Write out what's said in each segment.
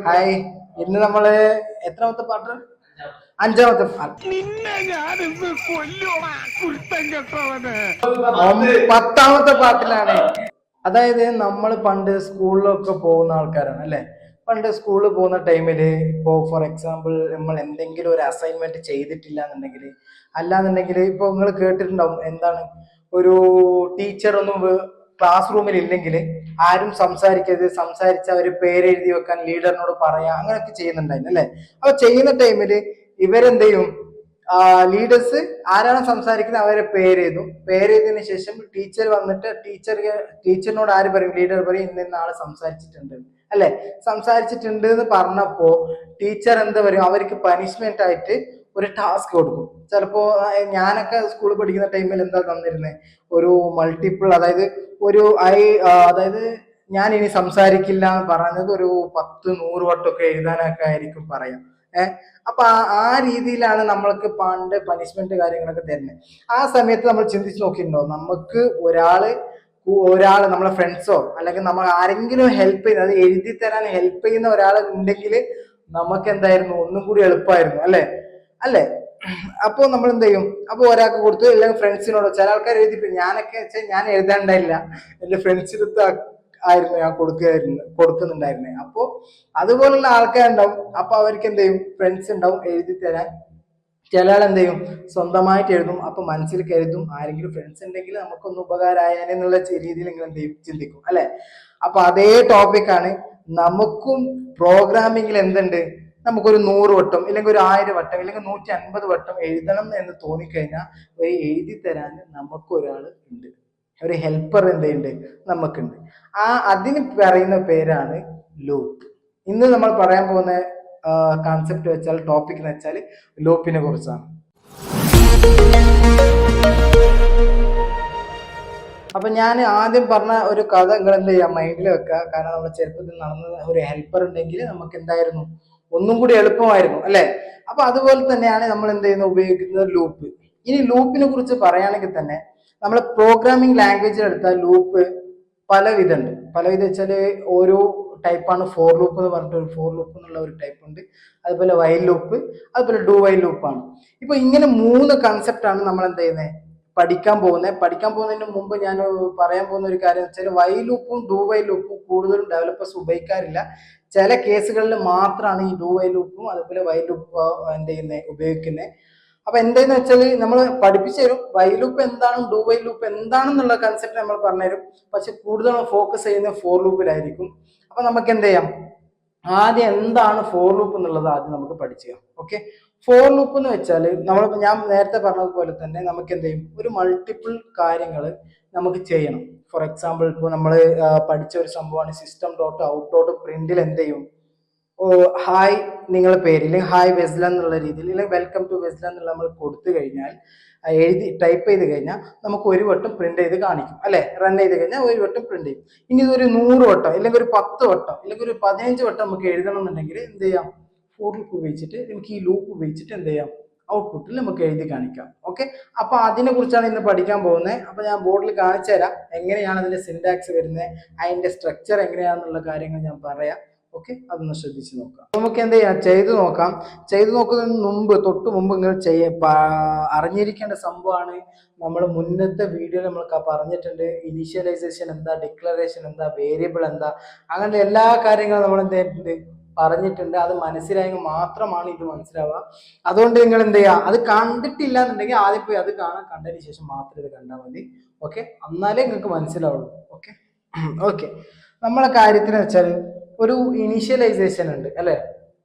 Hi. ഇന്ന് നമ്മള് എത്രാമത്തെ പാട്ട്? അഞ്ചാമത്തെ പാട്ട്. പത്താമത്തെ പാട്ടിലാണ്. അതായത് നമ്മൾ പണ്ട് സ്കൂളിലൊക്കെ പോകുന്ന ആൾക്കാരാണ് അല്ലെ. പണ്ട് സ്കൂളിൽ പോകുന്ന ടൈമില് ഇപ്പോ ഫോർ എക്സാമ്പിൾ നമ്മൾ എന്തെങ്കിലും ഒരു അസൈൻമെന്റ് ചെയ്തിട്ടില്ല എന്നുണ്ടെങ്കിൽ, അല്ലാന്നുണ്ടെങ്കിൽ ഇപ്പൊ നിങ്ങൾ കേട്ടിട്ടുണ്ടാവും എന്താണ്, ഒരു ടീച്ചർ ഒന്നും ക്ലാസ് റൂമിൽ ഇല്ലെങ്കിൽ ആരും സംസാരിക്കരുത്, സംസാരിച്ച ഒരു പേരെഴുതി വെക്കാൻ ലീഡറിനോട് പറയാ, അങ്ങനെയൊക്കെ ചെയ്യുന്നുണ്ടായിരുന്നു അല്ലെ. അപ്പൊ ചെയ്യുന്ന ടൈമില് ഇവരെന്ത് ചെയ്യും, ലീഡേഴ്സ് ആരാണ് സംസാരിക്കുന്നത് അവരെ പേരെഴുതിയതിനു ശേഷം ടീച്ചർ വന്നിട്ട് ടീച്ചറിനോട് ആര് പറയും, ലീഡർ പറയും ഇന്ന ആള് സംസാരിച്ചിട്ടുണ്ട് അല്ലെ. സംസാരിച്ചിട്ടുണ്ട് എന്ന് പറഞ്ഞപ്പോ ടീച്ചർ എന്താ പറയും, അവർക്ക് പനിഷ്മെന്റ് ആയിട്ട് ഒരു ടാസ്ക് കൊടുക്കും. ചിലപ്പോ ഞാനൊക്കെ സ്കൂളിൽ പഠിക്കുന്ന ടൈമിൽ എന്താ തന്നിരുന്നത്, ഒരു മൾട്ടിപ്പിൾ, അതായത് ഒരു അതായത് ഞാൻ ഇനി സംസാരിക്കില്ല എന്ന് പറഞ്ഞത് ഒരു 10-100 വട്ടമൊക്കെ എഴുതാനൊക്കെ ആയിരിക്കും പറയാം. അപ്പൊ ആ രീതിയിലാണ് നമ്മൾക്ക് പണ്ട് പനിഷ്മെന്റ് കാര്യങ്ങളൊക്കെ തരുന്നത്. ആ സമയത്ത് നമ്മൾ ചിന്തിച്ച് നോക്കിയിട്ടുണ്ടോ, നമുക്ക് ഒരാള് നമ്മളെ ഫ്രണ്ട്സോ അല്ലെങ്കിൽ നമ്മൾ ആരെങ്കിലും ഹെൽപ്പ് ചെയ്യുന്ന, അത് എഴുതി തരാൻ ഹെൽപ്പ് ചെയ്യുന്ന ഒരാൾ ഉണ്ടെങ്കിൽ നമുക്ക് എന്തായിരുന്നു, ഒന്നും കൂടി എളുപ്പമായിരുന്നു അല്ലെ. അല്ലെ. അപ്പൊ നമ്മൾ എന്ത് ചെയ്യും, അപ്പൊ ഒരാൾക്ക് കൊടുത്തു, അല്ലെങ്കിൽ ഫ്രണ്ട്സിനോട്. ചില ആൾക്കാർ എഴുതി, ഞാനൊക്കെ വെച്ചാൽ ഞാൻ എഴുതാണ്ടായില്ല, എന്റെ ഫ്രണ്ട്സിനടുത്ത് ആയിരുന്നു ഞാൻ കൊടുക്കുന്നുണ്ടായിരുന്നേ. അപ്പോ അതുപോലുള്ള ആൾക്കാരുണ്ടാവും. അപ്പൊ അവർക്ക് എന്ത് ചെയ്യും, ഫ്രണ്ട്സ് ഉണ്ടാവും എഴുതി തരാൻ. ചില ആൾ എന്ത് ചെയ്യും, സ്വന്തമായിട്ട് എഴുതും. അപ്പൊ മനസ്സിൽ കരുതും ആരെങ്കിലും ഫ്രണ്ട്സ് ഉണ്ടെങ്കിൽ നമുക്കൊന്ന് ഉപകാരമായാലെന്നുള്ള രീതിയിൽ നിങ്ങൾ എന്ത് ചെയ്യും, ചിന്തിക്കും അല്ലെ. അപ്പൊ അതേ ടോപ്പിക്കാണ് നമുക്കും. പ്രോഗ്രാമിങ്ങിൽ എന്തുണ്ട്, നമുക്കൊരു 100 വട്ടം ഇല്ലെങ്കിൽ ഒരു 1000 വട്ടം ഇല്ലെങ്കിൽ 150 വട്ടം എഴുതണം എന്ന് തോന്നിക്കഴിഞ്ഞാൽ എഴുതി തരാൻ നമുക്കൊരാൾ ഉണ്ട്, ഒരു ഹെൽപ്പർ എന്തുണ്ട്, നമുക്കുണ്ട്. അതിന് പറയുന്ന പേരാണ് ലൂപ്പ്. ഇന്ന് നമ്മൾ പറയാൻ പോകുന്ന കോൺസെപ്റ്റ് വെച്ചാൽ, ടോപ്പിക് എന്ന് വെച്ചാൽ ലൂപ്പിനെ കുറിച്ചാണ്. അപ്പൊ ഞാൻ ആദ്യം പറഞ്ഞ ഒരു കഥ നിങ്ങൾ എന്ത് ചെയ്യാം, മൈൻഡിൽ വെക്കുക. കാരണം നമ്മുടെ ചെറുപ്പത്തിൽ നടന്ന ഒരു ഹെൽപ്പർ ഉണ്ടെങ്കിൽ നമുക്ക് എന്തായിരുന്നു, ഒന്നും കൂടി എളുപ്പമായിരുന്നു അല്ലെ. അപ്പൊ അതുപോലെ തന്നെയാണ് നമ്മൾ എന്ത് ചെയ്യുന്നത്, ഉപയോഗിക്കുന്നത് ലൂപ്പ്. ഇനി ലൂപ്പിനെ കുറിച്ച് പറയുകയാണെങ്കിൽ തന്നെ നമ്മൾ പ്രോഗ്രാമിംഗ് ലാംഗ്വേജിൽ എടുത്താൽ ലൂപ്പ് പലവിധം വെച്ചാൽ ഓരോ ടൈപ്പാണ്. ഫോർ ലൂപ്പ് എന്ന് പറഞ്ഞിട്ട് ഒരു ഫോർ ലൂപ്പ് എന്നുള്ള ഒരു ടൈപ്പ് ഉണ്ട്, അതുപോലെ വൈൽ ലൂപ്പ്, അതുപോലെ ഡു വൈൽ ലൂപ്പാണ്. ഇപ്പൊ ഇങ്ങനെ 3 കൺസെപ്റ്റ് ആണ് നമ്മൾ എന്ത് ചെയ്യുന്നത്, പഠിക്കാൻ പോകുന്നതിന് മുമ്പ് ഞാൻ പറയാൻ പോകുന്ന ഒരു കാര്യം വെച്ചാൽ, വൈൽ ലൂപ്പും ഡു വൈൽ ലൂപ്പും കൂടുതലും ഡെവലപ്പേഴ്സ് ഉപയോഗിക്കാറില്ല. ചില കേസുകളിൽ മാത്രമാണ് ഈ ഡു വൈൽ ലൂപ്പും അതുപോലെ വൈൽ ലൂപ്പും എന്ത് ചെയ്യുന്നത്, ഉപയോഗിക്കുന്നത്. അപ്പൊ എന്താന്ന് വെച്ചാൽ നമ്മൾ പഠിപ്പിച്ചു തരും, വൈൽ ലൂപ്പ് എന്താണെന്നും ഡു വൈൽ ലൂപ്പ് എന്താണെന്നുള്ള കൺസെപ്റ്റ് നമ്മൾ പറഞ്ഞുതരും. പക്ഷെ കൂടുതൽ ഫോക്കസ് ചെയ്യുന്ന ഫോർ ലൂപ്പിലായിരിക്കും. അപ്പൊ നമുക്ക് എന്ത് ചെയ്യാം, ആദ്യം എന്താണ് ഫോർ ലൂപ്പ് എന്നുള്ളത് ആദ്യം നമുക്ക് പഠിച്ചു. ഓക്കെ. ഫോർ ലൂപ്പ് എന്ന് വെച്ചാൽ ഞാൻ നേരത്തെ പറഞ്ഞതുപോലെ തന്നെ നമുക്ക് എന്ത് ചെയ്യും, ഒരു മൾട്ടിപ്പിൾ കാര്യങ്ങൾ നമുക്ക് ചെയ്യണം. ഫോർ എക്സാമ്പിൾ ഇപ്പോൾ നമ്മൾ പഠിച്ച ഒരു സംഭവമാണ് സിസ്റ്റം ഡോട്ട് ഔട്ട് ഡോട്ട് പ്രിന്റിൽ എന്ത് ചെയ്യും, ഹായ് നിങ്ങളുടെ പേര്, അല്ലെങ്കിൽ ഹായ് വെസ്ല എന്നുള്ള രീതിയിൽ, അല്ലെങ്കിൽ വെൽക്കം ടു വെസ്ല എന്നുള്ള നമ്മൾ കൊടുത്തു കഴിഞ്ഞാൽ, ടൈപ്പ് ചെയ്ത് കഴിഞ്ഞാൽ നമുക്ക് ഒരു വട്ടം പ്രിന്റ് ചെയ്ത് കാണിക്കും അല്ലെ. റൺ ചെയ്ത് കഴിഞ്ഞാൽ ഒരു വട്ടം പ്രിന്റ് ചെയ്യും. ഇനി ഇതൊരു 100 വട്ടം അല്ലെങ്കിൽ ഒരു 10 വട്ടം അല്ലെങ്കിൽ ഒരു 15 വട്ടം നമുക്ക് എഴുതണം എന്നുണ്ടെങ്കിൽ എന്ത് ചെയ്യാം, ഫോർ ലൂപ്പ് ഉപയോഗിച്ചിട്ട് നമുക്ക് ഈ ലൂപ്പ് ഉപയോഗിച്ചിട്ട് എന്ത് ചെയ്യാം, ഔട്ട്പുട്ടിൽ നമുക്ക് എഴുതി കാണിക്കാം. ഓക്കെ. അപ്പൊ അതിനെ കുറിച്ചാണ് ഇന്ന് പഠിക്കാൻ പോകുന്നത്. അപ്പൊ ഞാൻ ബോർഡിൽ കാണിച്ചു തരാം എങ്ങനെയാണ് അതിന്റെ സിന്റാക്സ് വരുന്നത്, അതിന്റെ സ്ട്രക്ചർ എങ്ങനെയാണെന്നുള്ള കാര്യങ്ങൾ ഞാൻ പറയാം. ഓക്കെ. അതൊന്ന് ശ്രദ്ധിച്ച് നോക്കാം. നമുക്ക് എന്ത് ചെയ്യാം, ചെയ്തു നോക്കുന്നതിന് തൊട്ട് മുമ്പ് നിങ്ങൾ അറിഞ്ഞിരിക്കേണ്ട സംഭവമാണ്, നമ്മൾ മുന്നത്തെ വീഡിയോയിൽ നമ്മൾ പറഞ്ഞിട്ടുണ്ട്, ഇനീഷ്യലൈസേഷൻ എന്താ, ഡിക്ലറേഷൻ എന്താ, വേരിയബിൾ എന്താ, അങ്ങനെ എല്ലാ കാര്യങ്ങളും നമ്മൾ എന്ത് ചെയ്തിട്ടുണ്ട്, പറഞ്ഞിട്ടുണ്ട്. അത് മനസ്സിലായെങ്കിൽ മാത്രമാണ് ഇത് മനസ്സിലാവുക. അതുകൊണ്ട് നിങ്ങൾ എന്ത് ചെയ്യുക, അത് കണ്ടിട്ടില്ല എന്നുണ്ടെങ്കിൽ ആദ്യം പോയി അത് കാണാൻ, കണ്ടതിന് ശേഷം മാത്രം ഇത് കണ്ടാൽ മതി. ഓക്കെ. എന്നാലേ നിങ്ങൾക്ക് മനസ്സിലാവുള്ളൂ. ഓക്കെ. ഓക്കെ. നമ്മളെ കാര്യത്തിന് വെച്ചാൽ ഒരു ഇനീഷ്യലൈസേഷൻ ഉണ്ട് അല്ലെ.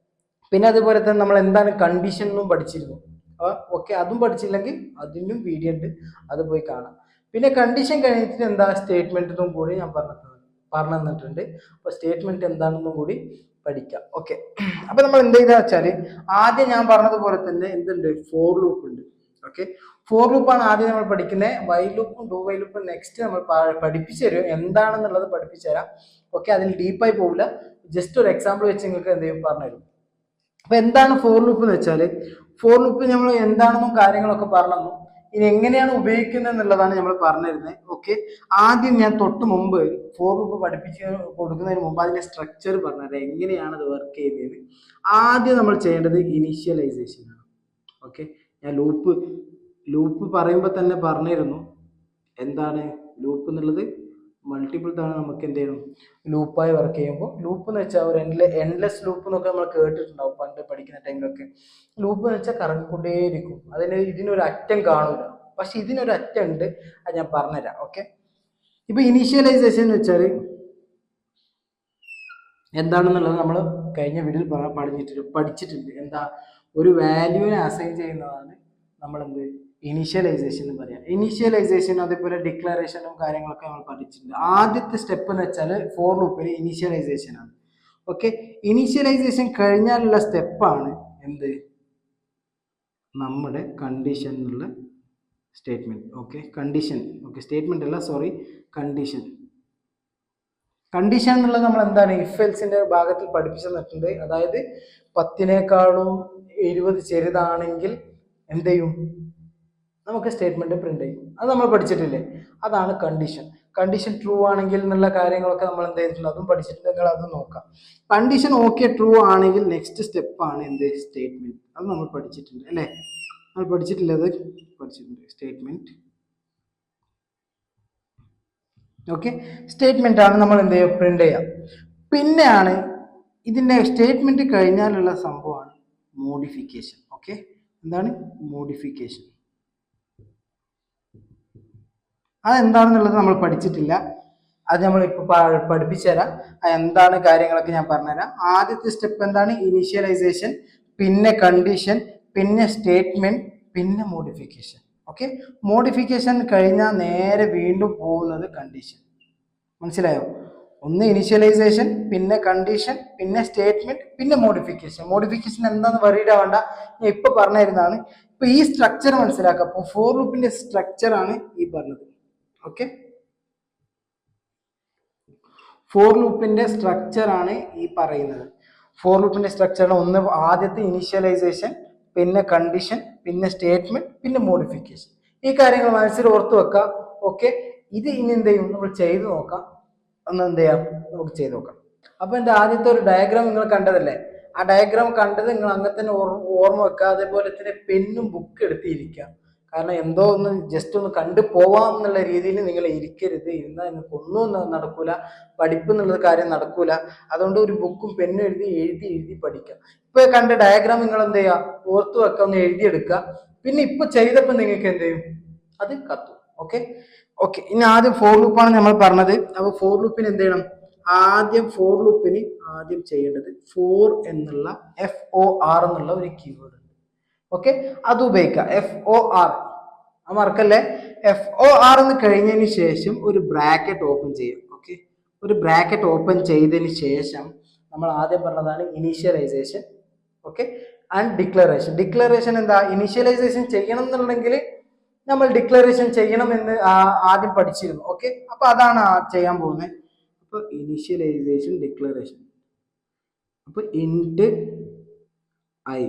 പിന്നെ അതുപോലെ തന്നെ നമ്മൾ എന്താണ് കണ്ടീഷൻ എന്നും പഠിച്ചിരുന്നു. ഓക്കെ. അതും പഠിച്ചില്ലെങ്കിൽ അതിനും വീഡിയോ ഉണ്ട്, അത് പോയി കാണാം. പിന്നെ കണ്ടീഷൻ കഴിഞ്ഞിട്ട് എന്താ സ്റ്റേറ്റ്മെന്റിനും കൂടി ഞാൻ പറഞ്ഞു തന്നിട്ടുണ്ട്. അപ്പൊ സ്റ്റേറ്റ്മെന്റ് എന്താണെന്നും കൂടി പഠിക്കാം. ഓക്കെ. അപ്പൊ നമ്മൾ എന്ത് ചെയ്താ വെച്ചാല്, ആദ്യം ഞാൻ പറഞ്ഞതുപോലെ തന്നെ എന്തുണ്ട്, ഫോർ ലൂപ്പ് ഉണ്ട്. ഓക്കെ. ഫോർ ലൂപ്പാണ് ആദ്യം നമ്മൾ പഠിക്കുന്നത്. വൈൽ ലൂപ്പും ഡു വൈൽ ലൂപ്പും നെക്സ്റ്റ് നമ്മൾ പഠിപ്പിച്ചു തരും, എന്താണെന്നുള്ളത് പഠിപ്പിച്ചു തരാം. ഓക്കെ. അതിൽ ഡീപ്പായി പോകില്ല, ജസ്റ്റ് ഒരു എക്സാമ്പിൾ വെച്ച് നിങ്ങൾക്ക് എന്ത് ചെയ്യും പറഞ്ഞുതരും. അപ്പൊ എന്താണ് ഫോർ ലൂപ്പ് എന്ന് വെച്ചാൽ, ഫോർ ലൂപ്പ് നമ്മൾ എന്താണെന്നും കാര്യങ്ങളൊക്കെ പറഞ്ഞു. ഇനി എങ്ങനെയാണ് ഉപയോഗിക്കുന്നത് എന്നുള്ളതാണ് നമ്മൾ പറഞ്ഞിരുന്നത്. ഓക്കെ, ആദ്യം ഞാൻ തൊട്ട് മുമ്പ് ഫോർ ലൂപ്പ് പഠിപ്പിച്ച് കൊടുക്കുന്നതിന് മുമ്പ് അതിന്റെ സ്ട്രക്ചർ പറഞ്ഞുതരാം, എങ്ങനെയാണ് അത് വർക്ക് ചെയ്യുന്നത്. ആദ്യം നമ്മൾ ചെയ്യേണ്ടത് ഇനീഷ്യലൈസേഷൻ ആണ്. ഓക്കെ, ഞാൻ ലൂപ്പ് പറയുമ്പോൾ തന്നെ പറഞ്ഞിരുന്നു എന്താണ് ലൂപ്പ് എന്നുള്ളത്. മൾട്ടിപ്പിൾ തവണ നമുക്ക് എന്ത് ചെയ്യണം, ലൂപ്പായി വർക്ക് ചെയ്യുമ്പോൾ. ലൂപ്പ് എന്ന് വെച്ചാൽ ഒരു എൻലെസ് ലൂപ്പ് എന്നൊക്കെ നമ്മൾ കേട്ടിട്ടുണ്ടാവും പണ്ട് പഠിക്കുന്ന ടൈമിലൊക്കെ. ലൂപ്പ് എന്ന് വെച്ചാൽ കറങ്ങിക്കൊണ്ടേയിരിക്കും, ഇതിനൊരു അറ്റം കാണൂല. പക്ഷെ ഇതിനൊരു അറ്റം ഉണ്ട്, അത് ഞാൻ പറഞ്ഞുതരാം. ഓക്കെ, ഇപ്പൊ ഇനീഷ്യലൈസേഷൻ എന്ന് വെച്ചാൽ എന്താണെന്നുള്ളത് നമ്മൾ കഴിഞ്ഞ വീഡിയോയിൽ പഠിച്ചിട്ടുണ്ട്. എന്താ, ഒരു വാല്യൂവിനെ അസൈൻ ചെയ്യുന്നതാണ് നമ്മൾ എന്ത് ഇനീഷ്യലൈസേഷൻ എന്ന് പറയാം. ഇനീഷ്യലൈസേഷൻ അതേപോലെ ഡിക്ലറേഷനും കാര്യങ്ങളൊക്കെ നമ്മൾ പഠിച്ചിട്ടുണ്ട്. ആദ്യത്തെ സ്റ്റെപ്പ് എന്ന് വെച്ചാൽ ഫോർ ലൂപ്പിൽ ഇനീഷ്യലൈസേഷൻ ആണ്. ഓക്കെ, ഇനീഷ്യലൈസേഷൻ കഴിഞ്ഞാലുള്ള സ്റ്റെപ്പാണ് എന്ത്, നമ്മുടെ കണ്ടീഷൻ എന്നുള്ള statement. Okay, condition, okay statement അല്ല, സോറി, കണ്ടീഷൻ. കണ്ടീഷൻ എന്നുള്ളത് നമ്മൾ എന്താണ് ഇഫ് എൽസിന്റെ ഭാഗത്തിൽ പഠിപ്പിച്ചു തന്നിട്ടുണ്ട്. അതായത് 10നേക്കാളും 20 ചെറുതാണെങ്കിൽ എന്ത് ചെയ്യും, നമുക്ക് സ്റ്റേറ്റ്മെന്റ് പ്രിന്റ് ചെയ്യും. അത് നമ്മൾ പഠിച്ചിട്ടില്ലേ, അതാണ് കണ്ടീഷൻ. കണ്ടീഷൻ ട്രൂ ആണെങ്കിൽ എന്നുള്ള കാര്യങ്ങളൊക്കെ നമ്മൾ എന്ത് ചെയ്തിട്ടുണ്ട്, അതും പഠിച്ചിട്ടുണ്ടെങ്കിൽ അത് നോക്കാം. കണ്ടീഷൻ ഓക്കെ ട്രൂ ആണെങ്കിൽ നെക്സ്റ്റ് സ്റ്റെപ്പാണ് എന്ത്, സ്റ്റേറ്റ്മെന്റ്. അത് നമ്മൾ പഠിച്ചിട്ടുണ്ട് അല്ലേ, നമ്മൾ പഠിച്ചിട്ടില്ല, അത് പഠിച്ചിട്ടുണ്ട് സ്റ്റേറ്റ്മെന്റ്. ഓക്കെ, സ്റ്റേറ്റ്മെന്റ് ആണ് നമ്മൾ എന്ത് ചെയ്യുക, പ്രിന്റ് ചെയ്യാം. പിന്നെയാണ് ഇതിന്റെ സ്റ്റേറ്റ്മെന്റ് കഴിഞ്ഞാലുള്ള സംഭവമാണ് മോഡിഫിക്കേഷൻ. ഓക്കെ, എന്താണ് മോഡിഫിക്കേഷൻ, അതെന്താണെന്നുള്ളത് നമ്മൾ പഠിച്ചിട്ടില്ല. അത് നമ്മൾ ഇപ്പൊ പഠിപ്പിച്ചു തരാം. എന്താണ് കാര്യങ്ങളൊക്കെ ഞാൻ പറഞ്ഞുതരാം. ആദ്യത്തെ സ്റ്റെപ്പ് എന്താണ്, ഇനീഷ്യലൈസേഷൻ, പിന്നെ കണ്ടീഷൻ, പിന്നെ സ്റ്റേറ്റ്മെന്റ്, പിന്നെ മോഡിഫിക്കേഷൻ. ഓക്കെ, മോഡിഫിക്കേഷൻ കഴിഞ്ഞാൽ നേരെ വീണ്ടും പോകുന്നത് കണ്ടീഷൻ. മനസ്സിലായോ? ഒന്ന് ഇനീഷ്യലൈസേഷൻ, പിന്നെ കണ്ടീഷൻ, പിന്നെ സ്റ്റേറ്റ്മെന്റ്, പിന്നെ മോഡിഫിക്കേഷൻ. മോഡിഫിക്കേഷൻ എന്താണെന്ന് വറീഡ് ആവണ്ട, ഞാൻ ഇപ്പൊ പറഞ്ഞിരുന്നതാണ്. ഇപ്പൊ ഈ സ്ട്രക്ചർ മനസ്സിലാക്കുക. അപ്പൊ ഫോർ ലൂപ്പിന്റെ സ്ട്രക്ചർ ആണ് ഈ പറഞ്ഞത്. ഓക്കെ, ഫോർ ലൂപ്പിന്റെ സ്ട്രക്ചർ ആണ് ഈ പറയുന്നത്. ഫോർ ലൂപ്പിന്റെ സ്ട്രക്ചർ ഒന്ന് ആദ്യത്തെ ഇനീഷ്യലൈസേഷൻ, പിന്നെ കണ്ടീഷൻ, പിന്നെ സ്റ്റേറ്റ്മെന്റ്, പിന്നെ മോഡിഫിക്കേഷൻ. ഈ കാര്യങ്ങൾ മനസ്സിൽ ഓർത്ത് വെക്കുക. ഓക്കെ, ഇത് ഇനി എന്ത് ചെയ്യും, നമ്മൾ ചെയ്ത് നോക്കാം. ഒന്ന് എന്ത് ചെയ്യാം, നമുക്ക് ചെയ്ത് നോക്കാം. അപ്പൊ എന്റെ ആദ്യത്തെ ഒരു ഡയഗ്രാം നിങ്ങൾ കണ്ടതല്ലേ, ആ ഡയഗ്രാം കണ്ടത് നിങ്ങൾ അങ്ങനെ തന്നെ ഓർമ്മ വെക്കുക. അതേപോലെ തന്നെ പെന്നും ബുക്ക് എടുത്തിരിക്കുക. കാരണം എന്തോ ഒന്ന് ജസ്റ്റ് ഒന്ന് കണ്ടു പോവാം എന്നുള്ള രീതിയിൽ നിങ്ങൾ ഇരിക്കരുത്. ഇരുന്നാൽ നിങ്ങൾക്ക് ഒന്നും നടക്കൂല, പഠിപ്പ് എന്നുള്ളത് കാര്യം നടക്കൂല. അതുകൊണ്ട് ഒരു ബുക്കും പെന്നും എഴുതി എഴുതി പഠിക്കാം. ഇപ്പൊ കണ്ട ഡയഗ്രാം നിങ്ങൾ എന്ത് ചെയ്യുക, ഓർത്തു വെക്കുക, ഒന്ന് എഴുതിയെടുക്കുക. പിന്നെ ഇപ്പൊ ചെയ്തപ്പോൾ നിങ്ങൾക്ക് എന്ത് ചെയ്യും, അത് കത്തും. ഓക്കെ ഓക്കെ, ഇനി ആദ്യം ഫോർ ലൂപ്പാണ് നമ്മൾ പറഞ്ഞത്. അപ്പൊ ഫോർ ലൂപ്പിന് എന്ത് ചെയ്യണം, ഫോർ ലൂപ്പിന് ആദ്യം ചെയ്യേണ്ടത് ഫോർ എന്നുള്ള FOR എന്നുള്ള ഒരു കീവേഡ് ഉണ്ട്. ഓക്കെ, അത് ഉപയോഗിക്കുക, FOR. മറക്കല്ലേ, FOR എന്ന് കഴിഞ്ഞതിന് ശേഷം ഒരു ബ്രാക്കറ്റ് ഓപ്പൺ ചെയ്യുക. ഓക്കെ, ഒരു ബ്രാക്കറ്റ് ഓപ്പൺ ചെയ്തതിന് ശേഷം നമ്മൾ ആദ്യം പറഞ്ഞതാണ് initialization. Okay, and declaration. Declaration എന്താ, ഇനീഷ്യലൈസേഷൻ ചെയ്യണം എന്നുണ്ടെങ്കിൽ നമ്മൾ ഡിക്ലറേഷൻ ചെയ്യണമെന്ന് ആദ്യം പഠിച്ചിരുന്നു. ഓക്കെ, അപ്പൊ അതാണ് ചെയ്യാൻ പോകുന്നത്. അപ്പൊ ഇനീഷ്യലൈസേഷൻ, ഡിക്ലറേഷൻ. അപ്പൊ int I.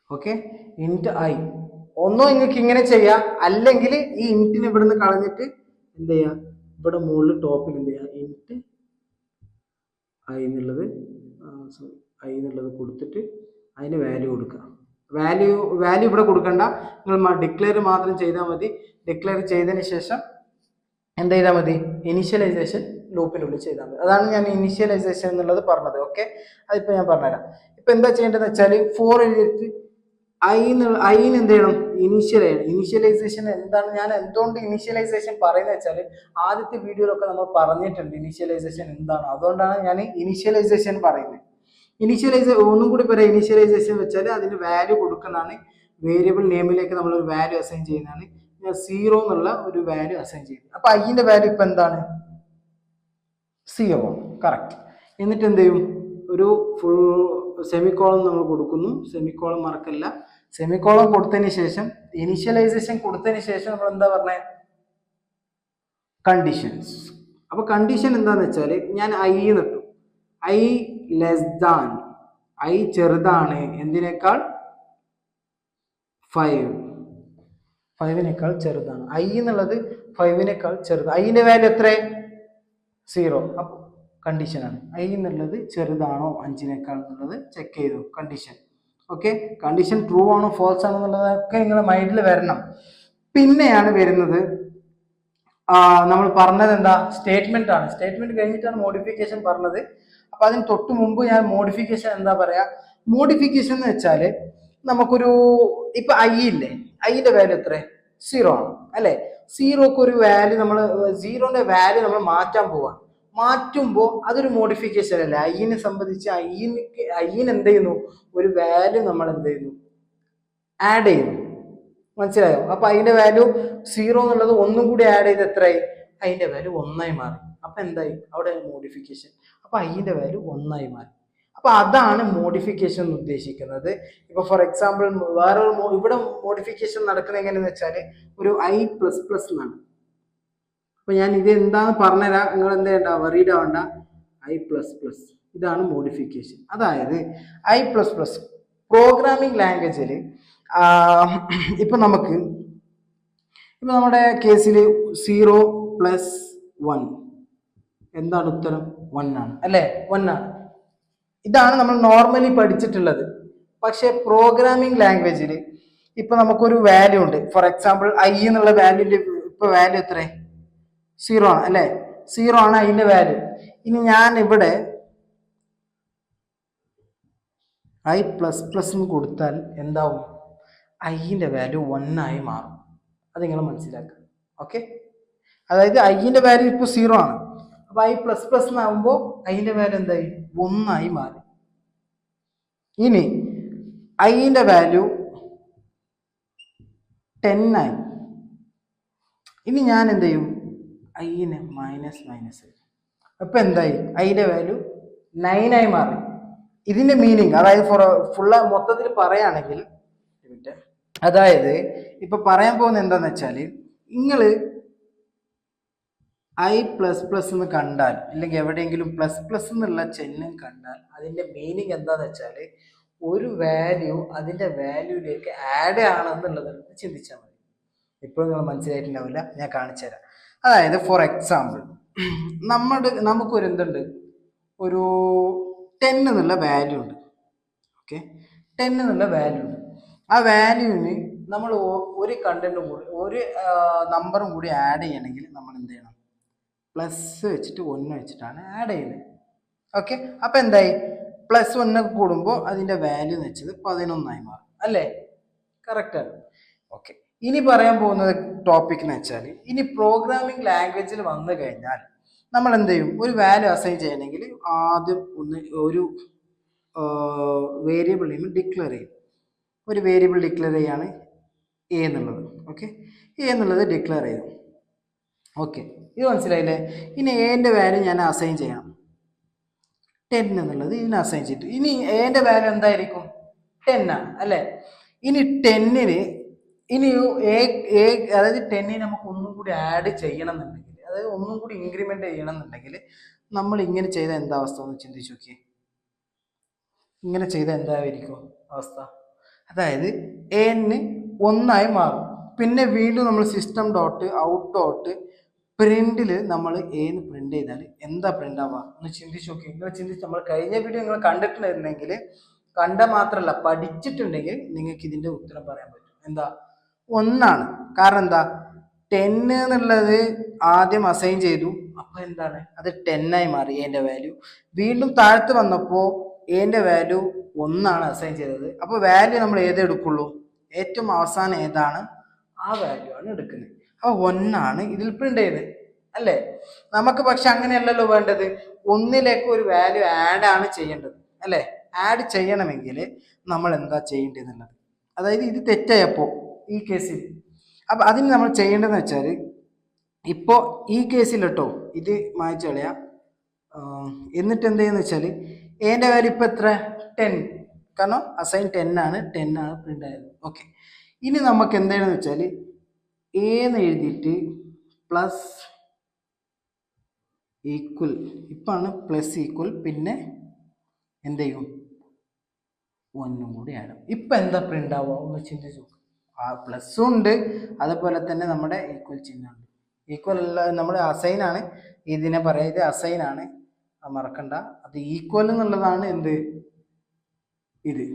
Okay, int I. ഒന്നോ നിങ്ങൾക്ക് ഇങ്ങനെ ചെയ്യാം, അല്ലെങ്കിൽ ഈ ഇൻറ്റിനെ ഇവിടുന്ന് കളഞ്ഞിട്ട് എന്ത് ചെയ്യാം, ഇവിടെ മുകളിൽ ടോപ്പിൽ എന്ത് ചെയ്യാം, ഇൻറ്റ് ഐ എന്നുള്ളത് കൊടുത്തിട്ട് അതിന് വാല്യൂ കൊടുക്കുക. വാല്യൂ ഇവിടെ കൊടുക്കണ്ട, നിങ്ങൾ ഡിക്ലെയർ മാത്രം ചെയ്താൽ മതി. ഡിക്ലെയർ ചെയ്തതിന് ശേഷം എന്ത് ചെയ്താൽ മതി, ഇനീഷ്യലൈസേഷൻ ലൂപ്പിനുള്ളിൽ ചെയ്താൽ മതി. അതാണ് ഞാൻ ഇനീഷ്യലൈസേഷൻ എന്നുള്ളത് പറഞ്ഞത്. ഓക്കെ, അതിപ്പോ ഞാൻ പറഞ്ഞുതരാം. ഇപ്പൊ എന്താ ചെയ്യേണ്ടതെന്ന് വെച്ചാൽ ഫോർ എഴുതിയിട്ട് ഐന് എന്ത് ചെയ്യണം, ഇനീഷ്യലൈസേഷൻ എന്താണ്, ഞാൻ എന്തുകൊണ്ട് ഇനീഷ്യലൈസേഷൻ പറയുന്നത് വെച്ചാൽ ആദ്യത്തെ വീഡിയോയിലൊക്കെ നമ്മൾ പറഞ്ഞിട്ടുണ്ട് ഇനീഷ്യലൈസേഷൻ എന്താണ്. അതുകൊണ്ടാണ് ഞാൻ ഇനീഷ്യലൈസേഷൻ പറയുന്നത്. ഒന്നും കൂടി പറയാം, ഇനീഷ്യലൈസേഷൻ വെച്ചാൽ അതിന് വാല്യൂ കൊടുക്കുന്നതാണ്. വേരിയബിൾ നെയിമിലേക്ക് നമ്മൾ ഒരു വാല്യൂ അസൈൻ ചെയ്യുന്നതാണ്. ഞാൻ 0 എന്നുള്ള ഒരു വാല്യൂ അസൈൻ ചെയ്തു. അപ്പൊ ഐന്റെ വാല്യൂ ഇപ്പൊ എന്താണ്, 0. കറക്റ്റ്. എന്നിട്ട് എന്ത് ചെയ്യും, ഒരു ഫുൾ സെമിക്കോളം നമ്മൾ കൊടുക്കുന്നു. സെമിക്കോളം മറക്കല്ല. സെമിക്കോളം കൊടുത്തതിന് ശേഷം, ഇനീഷ്യലൈസേഷൻ കൊടുത്തതിന് ശേഷം നമ്മൾ എന്താ പറഞ്ഞേ, കണ്ടീഷൻസ്. അപ്പൊ കണ്ടീഷൻ എന്താന്ന് വെച്ചാൽ ഞാൻ ഐ നിട്ടു, ഐ ലെസ് ദാൻ, ഐ ചെറുതാണ് എന്തിനേക്കാൾ, 5 5-നേക്കാൾ ചെറുതാണ്. ഐ എന്നുള്ളത് 5-നേക്കാൾ ചെറുത്. ഐന്റെ വാല്യൂ എത്ര? 0. അപ്പോൾ കണ്ടീഷനാണ്. ഐ എന്നുള്ളത് ചെറുതാണോ 5-നേക്കാൾ എന്നുള്ളത് ചെക്ക് ചെയ്തു. കണ്ടീഷൻ. ഓക്കെ, കണ്ടീഷൻ ട്രൂ ആണോ ഫോൾസ് ആണോ എന്നുള്ളതൊക്കെ നിങ്ങളുടെ മൈൻഡിൽ വരണം. പിന്നെയാണ് വരുന്നത് നമ്മൾ പറഞ്ഞത് എന്താ? സ്റ്റേറ്റ്മെന്റ് ആണ്. സ്റ്റേറ്റ്മെന്റ് കഴിഞ്ഞിട്ടാണ് മോഡിഫിക്കേഷൻ പറഞ്ഞത്. അപ്പൊ അതിന് തൊട്ട് മുമ്പ് ഞാൻ മോഡിഫിക്കേഷൻ എന്താ പറയാ? മോഡിഫിക്കേഷൻ എന്ന് വെച്ചാല് നമുക്കൊരു ഇപ്പൊ ഐ ഇല്ലേ, ഐന്റെ വാല്യൂ എത്ര? 0 ആണ് അല്ലെ? സീറോക്ക് ഒരു വാല്യൂ നമ്മൾ സീറോന്റെ വാല്യൂ നമ്മൾ മാറ്റാൻ പോവാണ്. മാറ്റുമ്പോൾ അതൊരു മോഡിഫിക്കേഷൻ അല്ലേ? ഐനെ സംബന്ധിച്ച് ഐന് എന്ത് ചെയ്യുന്നു? ഒരു വാല്യൂ നമ്മൾ എന്ത് ചെയ്യുന്നു? ആഡ് ചെയ്യുന്നു. മനസ്സിലായോ? അപ്പൊ അതിന്റെ വാല്യൂ 0 എന്നുള്ളത് ഒന്നും കൂടി ആഡ് ചെയ്ത് എത്രയായി? അതിന്റെ വാല്യൂ 1 മാറി. അപ്പൊ എന്തായി? അവിടെ മോഡിഫിക്കേഷൻ. അപ്പൊ അതിന്റെ വാല്യൂ 1 മാറി. അപ്പൊ അതാണ് മോഡിഫിക്കേഷൻ എന്ന് ഉദ്ദേശിക്കുന്നത്. ഇപ്പൊ ഫോർ എക്സാമ്പിൾ വേറൊരു ഇവിടെ മോഡിഫിക്കേഷൻ നടക്കുന്നത് എങ്ങനെയാന്ന് വെച്ചാൽ ഒരു I++ എന്നാണ്. അപ്പൊ ഞാൻ ഇത് എന്താന്ന് പറഞ്ഞുതരാം, നിങ്ങൾ എന്ത് ചെയ്യണ്ട, വറീഡ് ആവണ്ട. I++, ഇതാണ് മോഡിഫിക്കേഷൻ. അതായത് I++, പ്രോഗ്രാമിംഗ് ലാംഗ്വേജിൽ ഇപ്പൊ നമ്മുടെ കേസിൽ 0+1 എന്താണ് ഉത്തരം? 1 ആണ് അല്ലെ? 1 ആണ്. ഇതാണ് നമ്മൾ നോർമലി പഠിച്ചിട്ടുള്ളത്. പക്ഷെ പ്രോഗ്രാമിംഗ് ലാംഗ്വേജിൽ ഇപ്പൊ നമുക്കൊരു വാല്യൂ ഉണ്ട്. ഫോർ എക്സാമ്പിൾ ഐ എന്നുള്ള വാല്യൂന്റെ ഇപ്പൊ വാല്യൂ എത്ര? 0 ആണ് അല്ലെ? 0 ആണ് അതിന്റെ വാല്യൂ. ഇനി ഞാൻ ഇവിടെ I++ കൊടുത്താൽ എന്താവും? ഐന്റെ വാല്യൂ 1 ആയി മാറും. അത് നിങ്ങൾ മനസ്സിലാക്കുക. ഓക്കെ, അതായത് ഐന്റെ വാല്യൂ ഇപ്പൊ 0 ആണ്. അപ്പൊ I++ എന്നാകുമ്പോ ഐന്റെ വാല്യൂ എന്തായി? 1 ആയി മാറി. ഇനി ഐന്റെ വാല്യൂ 10 ആയി. ഇനി ഞാൻ എന്ത് ചെയ്യും? ഐനെ മൈനസ്. അപ്പൊ എന്തായി? ഐന്റെ വാല്യൂ 9 ആയി മാറി. ഇതിന്റെ മീനിങ്, അതായത് മൊത്തത്തിൽ പറയുകയാണെങ്കിൽ, അതായത് ഇപ്പൊ പറയാൻ പോകുന്നത് എന്താന്ന് വെച്ചാല്, നിങ്ങള് I++ എന്ന് കണ്ടാൽ, ഇല്ലെങ്കിൽ എവിടെയെങ്കിലും ++ എന്നുള്ള ചിഹ്നം കണ്ടാൽ അതിന്റെ മീനിങ് എന്താന്ന് വെച്ചാല് ഒരു വാല്യൂ അതിന്റെ വാല്യൂയിലേക്ക് ആഡ് ആണെന്നുള്ളത് ചിന്തിച്ചാൽ മതി. ഇപ്പോഴും നിങ്ങൾ മനസ്സിലായിട്ടുണ്ടാവില്ല, ഞാൻ കാണിച്ചു തരാം. അതായത് ഫോർ എക്സാമ്പിൾ നമുക്കൊരു എന്തുണ്ട്, ഒരു 10 എന്നുള്ള വാല്യൂ ഉണ്ട്. ഓക്കെ, 10 എന്നുള്ള വാല്യൂ ഉണ്ട്. ആ വാല്യൂവിന് നമ്മൾ ഒരു കണ്ടന്റും കൂടി, ഒരു നമ്പറും കൂടി ആഡ് ചെയ്യണമെങ്കിൽ നമ്മൾ എന്ത് ചെയ്യണം? പ്ലസ് വെച്ചിട്ട് 1 വെച്ചിട്ടാണ് ആഡ് ചെയ്യുന്നത്. ഓക്കെ, അപ്പൊ എന്തായി? +1 കൂടുമ്പോൾ അതിന്റെ വാല്യൂ എന്ന് വെച്ചത് 11 ആയി മാറും അല്ലേ? കറക്റ്റ് ആണ്. ഓക്കെ, ഇനി പറയാൻ പോകുന്നത് ടോപ്പിക് എന്ന് വെച്ചാൽ, ഇനി പ്രോഗ്രാമിംഗ് ലാംഗ്വേജിൽ വന്നു കഴിഞ്ഞാൽ നമ്മൾ എന്ത് ചെയ്യും? ഒരു വാല്യൂ അസൈൻ ചെയ്യണമെങ്കിൽ ആദ്യം ഒരു വേരിയബിൾ നെയിം ഡിക്ലെയർ ചെയ്യും. ഒരു വേരിയബിൾ ഡിക്ലെയർ ചെയ്യാണ് എ എന്നുള്ളത്. ഓക്കെ, എ എന്നുള്ളത് ഡിക്ലെയർ ചെയ്തു. ഓക്കെ, ഇത് മനസ്സിലായില്ലേ? ഇനി എന്റെ വാല്യൂ ഞാൻ അസൈൻ ചെയ്യണം. 10 എന്നുള്ളത് ഇതിന് അസൈൻ ചെയ്തു. ഇനി എന്റെ വാല്യൂ എന്തായിരിക്കും? 10 ആണ് അല്ലെ? ഇനി 10ന് അതായത് 10ന് നമുക്ക് ഒന്നും കൂടി ആഡ് ചെയ്യണം എന്നുണ്ടെങ്കിൽ, അതായത് ഒന്നും കൂടി ഇൻക്രിമെന്റ് ചെയ്യണം എന്നുണ്ടെങ്കിൽ നമ്മൾ ഇങ്ങനെ ചെയ്ത എന്താ അവസ്ഥ എന്ന് ചിന്തിച്ചു നോക്കിയേ. ഇങ്ങനെ ചെയ്ത എന്തായിരിക്കും അവസ്ഥ? അതായത് എന് 1 ആയി മാറും. പിന്നെ വീണ്ടും നമ്മൾ system.out.println നമ്മൾ എന്ന് പ്രിന്റ് ചെയ്താൽ എന്താ പ്രിന്റ് ആവുക ഒന്ന് ചിന്തിച്ചു നോക്കി. നമ്മൾ കഴിഞ്ഞ വീഡിയോ നിങ്ങൾ കണ്ടിട്ടുണ്ടായിരുന്നെങ്കിൽ, കണ്ട മാത്രമല്ല പഠിച്ചിട്ടുണ്ടെങ്കിൽ നിങ്ങൾക്ക് ഇതിന്റെ ഉത്തരം പറയാൻ പറ്റും. എന്താ? 1 ആണ്. കാരണം എന്താ? 10 എന്നുള്ളത് ആദ്യം അസൈൻ ചെയ്തു. അപ്പൊ എന്താണ്? അത് 10 ആയി മാറി എന്റെ വാല്യൂ. വീണ്ടും താഴത്ത് വന്നപ്പോ എന്റെ വാല്യൂ 1 ആണ് അസൈൻ ചെയ്തത്. അപ്പൊ വാല്യൂ നമ്മൾ എടുക്കുള്ളൂ? ഏറ്റവും അവസാനം ഏതാണ് ആ വാല്യൂ ആണ് എടുക്കുന്നത്. അപ്പൊ 1 ആണ് ഇതിൽ പ്രിന്റ് ചെയ്തത് അല്ലേ? നമുക്ക് പക്ഷെ അങ്ങനെയല്ലല്ലോ വേണ്ടത്. 1ലേക്ക് ഒരു വാല്യൂ ആഡ് ആണ് ചെയ്യേണ്ടത് അല്ലെ? ആഡ് ചെയ്യണമെങ്കിൽ നമ്മൾ എന്താ ചെയ്യേണ്ടതെന്നുള്ളത്, അതായത് ഇത് തെറ്റായപ്പോ ഈ കേസിൽ, അപ്പൊ അതിന് നമ്മൾ ചെയ്യേണ്ടതെന്ന് വെച്ചാൽ, ഇപ്പോ ഈ കേസിൽ കേട്ടോ ഇത് മായ്ച്ചു കളയാം. എന്നിട്ട് എന്ത് ചെയ്യുന്ന വെച്ചാൽ, എന്റെ വാല്യൂ ഇപ്പൊ എത്ര? 10. കാരണം അസൈൻ 10 ആണ് പ്രിന്റ് ആയത്. ഓക്കെ, ഇനി നമുക്ക് എന്താണെന്ന് വെച്ചാൽ എന്ന് എഴുതിയിട്ട് പ്ലസ് ഈക്വൽ, ഇപ്പാണ് പ്ലസ് ഈക്വൽ, പിന്നെ എന്ത് ചെയ്യും? 1 കൂടി ആഡ്. ഇപ്പൊ എന്താ പ്രിന്റ് ആവുക ഒന്ന് ചിന്തിച്ചു. ആ പ്ലസ്സും ഉണ്ട്, അതുപോലെ തന്നെ നമ്മുടെ ഈക്വൽ ചിഹ്നമുണ്ട്. ഈക്വൽ ഉള്ള നമ്മുടെ അസൈൻ ആണ്, ഇതിനെ പറയാം, ഇത് അസൈൻ ആണ്, മറക്കണ്ട. അത് ഈക്വൽ എന്നുള്ളതാണ് എന്ത്, ഇത്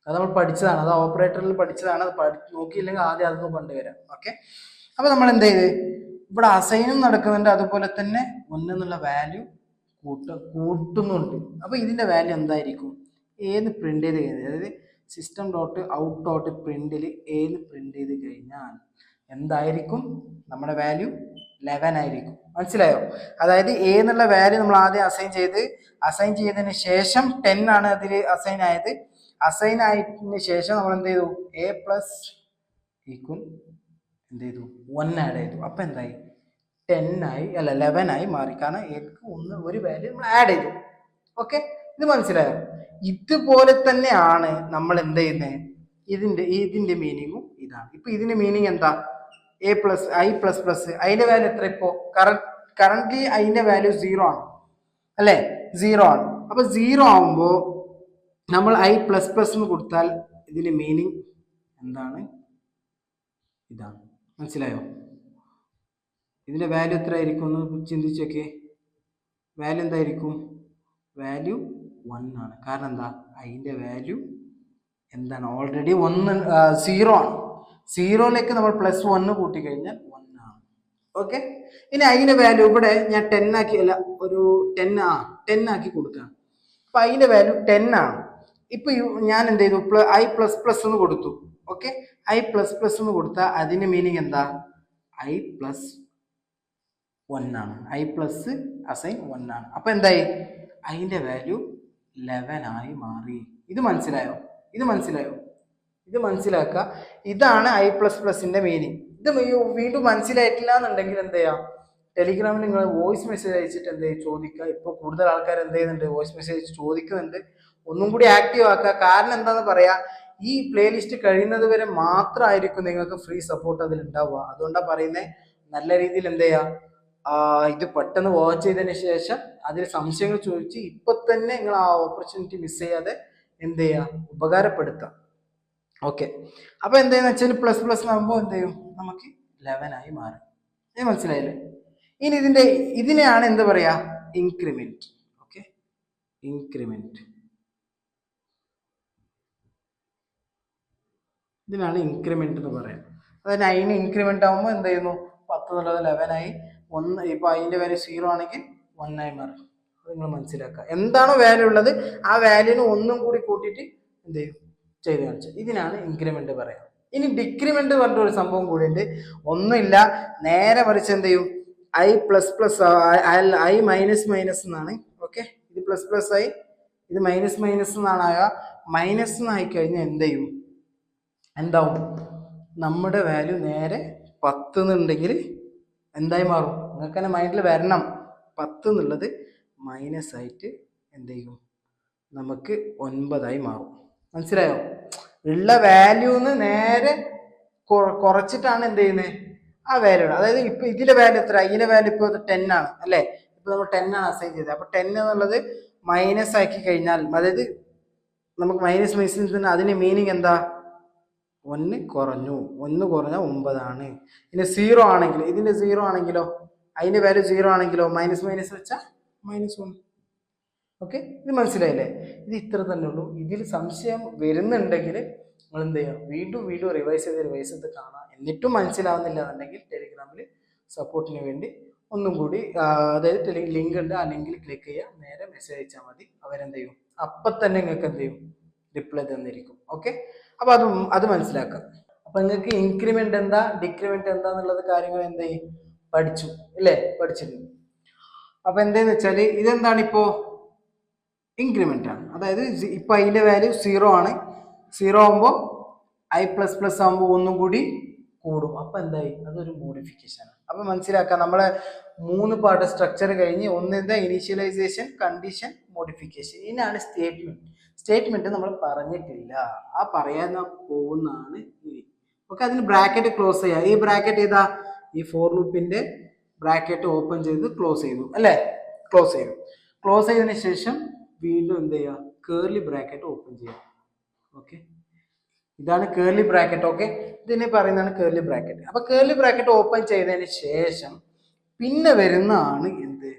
അത് നമ്മൾ പഠിച്ചതാണ്, അത് ഓപ്പറേറ്ററിൽ പഠിച്ചതാണ്. അത് നോക്കിയില്ലെങ്കിൽ ആദ്യം അതൊന്ന് കൊണ്ടുവരാം. ഓക്കെ, അപ്പൊ നമ്മൾ എന്ത് ചെയ്ത് ഇവിടെ അസൈനും നടക്കുന്നുണ്ട്, അതുപോലെ തന്നെ 1 എന്നുള്ള വാല്യൂ കൂട്ടുന്നുണ്ട്. അപ്പൊ ഇതിന്റെ വാല്യൂ എന്തായിരിക്കും, ഏത് പ്രിന്റ് ചെയ്ത് കഴിഞ്ഞാൽ, അതായത് സിസ്റ്റം ഡോട്ട് ഔട്ട് ഡോട്ട് പ്രിന്റിൽ ഏത് പ്രിന്റ് ചെയ്ത് കഴിഞ്ഞാൽ എന്തായിരിക്കും നമ്മുടെ വാല്യൂ 11 ആയിരിക്കും. മനസ്സിലായോ? അതായത് എ എന്നുള്ള വാല്യൂ നമ്മൾ ആദ്യം അസൈൻ ചെയ്തതിന് ശേഷം 10 ആണ് അതിൽ അസൈൻ ആയത്. അസൈൻ ആയതിന് ശേഷം നമ്മൾ എന്ത് ചെയ്തു, എ പ്ലസ് ഈക്വൽ എന്ത് ചെയ്തു 1 ആഡ് ചെയ്തു. അപ്പൊ എന്തായി 10 ആയി, അല്ല 11 ആയി മാറി, കാരണം എക്ക് ഒരു വാല്യൂ നമ്മൾ ആഡ് ചെയ്തു. ഓക്കെ, ഇത് മനസ്സിലായോ? ഇതുപോലെ തന്നെയാണ് നമ്മൾ എന്ത് ചെയ്യുന്നത്, ഇതിന്റെ മീനിങ്ങും ഇതാണ്. ഇപ്പൊ ഇതിന്റെ മീനിങ് എന്താ, A plus I plus plus, അതിന്റെ വാല്യൂ എത്ര ഇപ്പോ കറന്റ്ലി അതിന്റെ വാല്യൂ 0 ആണ് അല്ലെ, 0 ആണ്. അപ്പൊ 0 ആവുമ്പോ നമ്മൾ ഐ പ്ലസ് പ്ലസ് എന്ന് കൊടുത്താൽ ഇതിന്റെ മീനിങ് എന്താണ്, ഇതാണ്. മനസ്സിലായോ? ഇതിന്റെ വാല്യൂ എത്ര ആയിരിക്കും ഒന്ന് ചിന്തിച്ചൊക്കെ. വാല്യൂ എന്തായിരിക്കും, വാല്യൂ 1 ആണ്. കാരണം എന്താ, അതിന്റെ വാല്യൂ എന്താണ്, ഓൾറെഡി 0 ആണ്. 0ലേക്ക് നമ്മൾ പ്ലസ് 1 കൂട്ടി കഴിഞ്ഞാൽ 1 ആണ്. ഓക്കെ, ഇനി അതിന്റെ വാല്യൂ ഇവിടെ ഞാൻ 10 ആക്കി, അല്ല ഒരു 10 ആക്കി കൊടുക്കാം. അപ്പൊ അതിന്റെ വാല്യൂ 10 ആണ്. ഇപ്പൊ ഞാൻ എന്ത് ചെയ്തു, ഐ പ്ലസ് പ്ലസ് എന്ന് കൊടുത്തു. ഓക്കെ, ഐ പ്ലസ് പ്ലസ് എന്ന് കൊടുത്താൽ അതിന്റെ മീനിങ് എന്താ, ഐ പ്ലസ് 1 ആണ്. ഐ പ്ലസ് അസൈൻ 1 ആണ്. അപ്പൊ എന്തായി, അതിന്റെ വാല്യൂ 11 ആയി മാറി. ഇത് മനസ്സിലായോ? ഇത് മനസ്സിലാക്കുക. ഇതാണ് ഐ പ്ലസ് പ്ലസിന്റെ മീനിങ്. ഇത് വീണ്ടും മനസ്സിലായിട്ടില്ല എന്നുണ്ടെങ്കിൽ എന്ത് ചെയ്യാം, ടെലിഗ്രാമിൽ നിങ്ങൾ വോയിസ് മെസ്സേജ് അയച്ചിട്ട് എന്ത് ചോദിക്കുക. ഇപ്പോൾ കൂടുതൽ ആൾക്കാർ എന്ത് ചെയ്യുന്നുണ്ട്, വോയിസ് മെസ്സേജ് ചോദിക്കുന്നുണ്ട്. ഒന്നും കൂടി ആക്റ്റീവ് ആക്കുക. കാരണം എന്താന്ന് പറയാ, ഈ പ്ലേലിസ്റ്റ് കഴിയുന്നത് വരെ മാത്രമായിരിക്കും നിങ്ങൾക്ക് ഫ്രീ സപ്പോർട്ട് അതിൽ ഉണ്ടാവുക. അതുകൊണ്ടാണ് പറയുന്നത്, നല്ല രീതിയിൽ എന്ത് ചെയ്യുക, ഇത് പെട്ടെന്ന് വാച്ച് ചെയ്തതിന് ശേഷം അതിൽ സംശയങ്ങൾ ചോദിച്ച് ഇപ്പൊ തന്നെ നിങ്ങൾ ആ ഓപ്പർച്യൂണിറ്റി മിസ് ചെയ്യാതെ എന്ത് ചെയ്യുക, ഉപകാരപ്പെടുത്താം. ഓക്കെ, അപ്പൊ എന്താന്ന് വെച്ചാൽ പ്ലസ് പ്ലസ് ആകുമ്പോൾ എന്ത് ചെയ്യും, നമുക്ക് 11 ആയി മാറും. ഇത് മനസ്സിലായില്ലേ? ഇനി ഇതിനെയാണ് എന്ത് പറയാ, ഇൻക്രിമെന്റ്. ഓക്കെ, ഇൻക്രിമെന്റ്, ഇതിനാണ് ഇൻക്രിമെന്റ് എന്ന് പറയാം. അതായത് 9 ഇൻക്രിമെന്റ് ആകുമ്പോൾ എന്ത് ചെയ്യുന്നു, 10 എന്നുള്ളത് 11 ആയി. 1 ഇപ്പൊ അതിന്റെ വാല്യൂ 0 ആണെങ്കിൽ 1 ആയി മാറും. അത് നിങ്ങൾ മനസ്സിലാക്കുക. എന്താണോ വാല്യൂ ഉള്ളത് ആ വാല്യൂന് ഒന്നും കൂടി കൂട്ടിയിട്ട് എന്ത് ചെയ്യും, ചെയ്ത് കാണിച്ചു. ഇതിനാണ് ഇൻക്രിമെന്റ് പറയാം. ഇനി ഡിക്രിമെന്റ് പറഞ്ഞ ഒരു സംഭവം കൂടി ഉണ്ട്. ഒന്നുമില്ല, നേരെ മറിച്ച് എന്ത് ചെയ്യും, I plus plus, I minus minus എന്നാണ്. ഓക്കെ, ഇത് പ്ലസ് പ്ലസ് ആയി, ഇത് മൈനസ് മൈനസ് എന്നാണ്. മൈനസ് എന്നായി കഴിഞ്ഞാൽ എന്ത് ചെയ്യും, എന്താവും, നമ്മുടെ വാല്യൂ നേരെ 10 എന്നുണ്ടെങ്കിൽ എന്തായി മാറും, നിങ്ങൾക്ക് തന്നെ മൈൻഡിൽ വരണം. 10 എന്നുള്ളത് മൈനസ് ആയിട്ട് എന്ത് ചെയ്യും, നമുക്ക് 9 ആയി മാറും. മനസ്സിലായോ? ഉള്ള വാല്യൂന്ന് നേരെ കുറച്ചിട്ടാണ് എന്ത് ചെയ്യുന്നത്, ആ വാല്യൂ. അതായത് ഇപ്പൊ ഇതിന്റെ വാല്യൂ എത്ര, ഇതിന്റെ വാല്യൂ ഇപ്പൊ 10 ആണ് അല്ലെ, ഇപ്പൊ നമ്മൾ 10 ആണ് അസൈൻ ചെയ്തത്. അപ്പൊ 10 എന്നുള്ളത് മൈനസ് ആക്കി കഴിഞ്ഞാൽ, അതായത് നമുക്ക് മൈനസ് മൈനസ് അതിന്റെ മീനിങ് എന്താ, 1 കുറഞ്ഞു. 1 കുറഞ്ഞാൽ 9 ആണ്. ഇനി 0 ആണെങ്കിൽ, ഇതിന്റെ 0 ആണെങ്കിലോ, അതിന്റെ വാല്യൂ 0 ആണെങ്കിലോ, മൈനസ് മൈനസ് വെച്ചാൽ -1. ഓക്കെ, ഇത് മനസ്സിലായില്ലേ? ഇത് ഇത്ര തന്നെ ഉള്ളൂ. ഇതിൽ സംശയം വരുന്നുണ്ടെങ്കിൽ നിങ്ങൾ എന്ത് ചെയ്യുക, വീണ്ടും റിവൈസ് ചെയ്ത് കാണാം. എന്നിട്ടും മനസ്സിലാവുന്നില്ല എന്നുണ്ടെങ്കിൽ ടെലിഗ്രാമിൽ സപ്പോർട്ടിന് വേണ്ടി ഒന്നും കൂടി, അതായത് ലിങ്ക് ഉണ്ട്, ആ ലിങ്കിൽ ക്ലിക്ക് ചെയ്യുക, നേരെ മെസ്സേജ് അയച്ചാൽ മതി. അവരെന്ത് ചെയ്യും, അപ്പം തന്നെ നിങ്ങൾക്ക് എന്ത് ചെയ്യും, റിപ്ലൈ തന്നിരിക്കും. ഓക്കെ, അപ്പൊ അത് മനസ്സിലാക്കാം. അപ്പൊ നിങ്ങൾക്ക് ഇൻക്രിമെന്റ് എന്താ, ഡിക്രിമെന്റ് എന്താന്നുള്ളത് കാര്യങ്ങൾ എന്ത് ചെയ്യും, പഠിച്ചു അല്ലേ, പഠിച്ചിട്ടുണ്ട്. അപ്പൊ എന്താന്ന് വെച്ചാല് ഇതെന്താണ്, ഇപ്പോ ഇൻക്രിമെന്റ് ആണ്. അതായത് ഇപ്പൊ അതിന്റെ വാല്യൂ 0 ആണ്. 0 ആകുമ്പോൾ ഐ പ്ലസ് പ്ലസ് ആകുമ്പോൾ ഒന്നും കൂടി കൂടും. അപ്പൊ എന്തായി, അതൊരു മോഡിഫിക്കേഷൻ ആണ്. അപ്പൊ മനസ്സിലാക്കാം, നമ്മളെ 3 പാർട്ട് സ്ട്രക്ചർ കഴിഞ്ഞ് ഒന്നെന്താ, ഇനീഷ്യലൈസേഷൻ, കണ്ടീഷൻ, മോഡിഫിക്കേഷൻ. ഇതിനാണ് സ്റ്റേറ്റ്മെന്റ് നമ്മൾ പറഞ്ഞിട്ടില്ല, ആ പറയാൻ പോകുന്നതാണ് ഇനി. ഓക്കെ, അതിന് ബ്രാക്കറ്റ് ക്ലോസ് ചെയ്യാം. ഈ ബ്രാക്കറ്റ് ഏതാ, ഈ ഫോർ ലൂപ്പിന്റെ ബ്രാക്കറ്റ് ഓപ്പൺ ചെയ്ത് ക്ലോസ് ചെയ്തു അല്ലെ, ക്ലോസ് ചെയ്തതിന് ശേഷം വീണ്ടും എന്ത് ചെയ്യുക, കേർലി ബ്രാക്കറ്റ് ഓപ്പൺ ചെയ്യാം. ഓക്കെ, ഇതാണ് കേർലി ബ്രാക്കറ്റ്. ഓക്കെ, ഇതിനെ പറയുന്നതാണ് കേർലി ബ്രാക്കറ്റ്. അപ്പൊ കേർലി ബ്രാക്കറ്റ് ഓപ്പൺ ചെയ്തതിന് ശേഷം പിന്നെ വരുന്നതാണ് എന്ത്,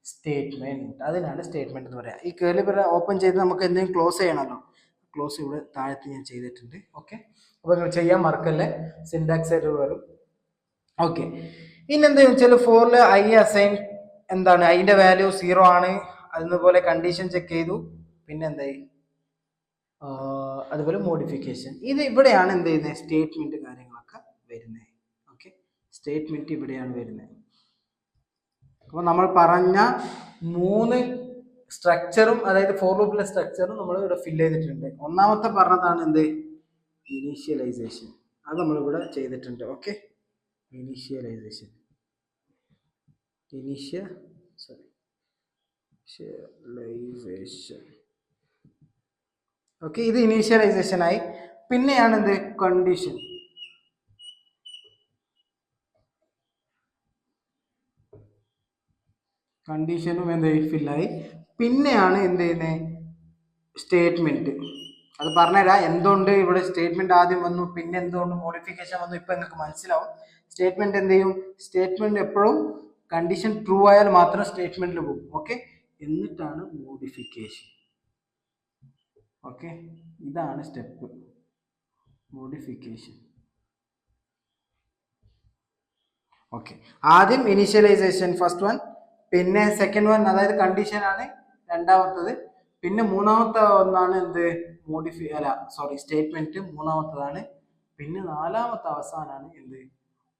സ്റ്റേറ്റ്മെന്റ്. അതിനാണ് സ്റ്റേറ്റ്മെന്റ് എന്ന് പറയാം. ഈ കേർലി ഓപ്പൺ ചെയ്ത് നമുക്ക് എന്തെങ്കിലും ക്ലോസ് ചെയ്യണമല്ലോ. ക്ലോസ് ഇവിടെ താഴത്ത് ഞാൻ ചെയ്തിട്ടുണ്ട്. ഓക്കെ, അപ്പൊ നിങ്ങൾ ചെയ്യാൻ മറക്കല്ലേ, സിൻടാക്സ് എറർ വരും. ഓക്കെ, ഇനി എന്താണെന്ന് വെച്ചാൽ ഫോറിൽ ഐ അസൈൻ എന്താണ്, അതിന്റെ വാല്യൂ 0 ആണ്. അതുപോലെ കണ്ടീഷൻ ചെക്ക് ചെയ്തു, പിന്നെ എന്തായി, അതുപോലെ മോഡിഫിക്കേഷൻ. ഇത് ഇവിടെയാണ് എന്ത് ചെയ്യുന്നത്, സ്റ്റേറ്റ്മെന്റ് കാര്യങ്ങളൊക്കെ വരുന്നത്. ഓക്കെ, സ്റ്റേറ്റ്മെന്റ് ഇവിടെയാണ് വരുന്നത്. അപ്പോൾ നമ്മൾ പറഞ്ഞ 3 സ്ട്രക്ചറും, അതായത് ഫോർ ലൂപ്പിലെ സ്ട്രക്ചറും നമ്മൾ ഇവിടെ ഫില്ല് ചെയ്തിട്ടുണ്ട്. ഒന്നാമത്തെ പറഞ്ഞതാണ് എന്ത്, ഇനീഷ്യലൈസേഷൻ. അത് നമ്മളിവിടെ ചെയ്തിട്ടുണ്ട്. ഓക്കെ, ഇനീഷ്യലൈസേഷൻ ഓക്കെ, ഇത് ഇനീഷ്യലൈസേഷൻ ആയി. പിന്നെയാണ് എന്ത്, കണ്ടീഷൻ. കണ്ടീഷനും എന്ത് ഫില്ലായി. പിന്നെയാണ് എന്ത് ചെയ്യുന്നത്, സ്റ്റേറ്റ്മെന്റ്. അത് പറഞ്ഞുതരാം എന്തുകൊണ്ട് ഇവിടെ സ്റ്റേറ്റ്മെന്റ് ആദ്യം വന്നു, പിന്നെ എന്തുകൊണ്ട് മോഡിഫിക്കേഷൻ വന്നു. ഇപ്പൊ നിങ്ങൾക്ക് മനസ്സിലാവും. സ്റ്റേറ്റ്മെന്റ് എന്ത് ചെയ്യും, സ്റ്റേറ്റ്മെന്റ് എപ്പോഴും കണ്ടീഷൻ ട്രൂ ആയാൽ മാത്രം സ്റ്റേറ്റ്മെന്റിൽ പോകും. ഓക്കെ, എന്നിട്ടാണ് മോഡിഫിക്കേഷൻ. ഓക്കെ, ഇതാണ് സ്റ്റെപ്പ്, മോഡിഫിക്കേഷൻ. ഓക്കെ, ആദ്യം ഇനീഷ്യലൈസേഷൻ ഫസ്റ്റ് വൺ, പിന്നെ സെക്കൻഡ് വൺ അതായത് കണ്ടീഷൻ ആണ് രണ്ടാമത്തത്, പിന്നെ മൂന്നാമത്തെ ഒന്നാണ് എന്ത്, സ്റ്റേറ്റ്മെന്റ് മൂന്നാമത്തതാണ്, പിന്നെ നാലാമത്തെ അവസാനമാണ് എന്ത്,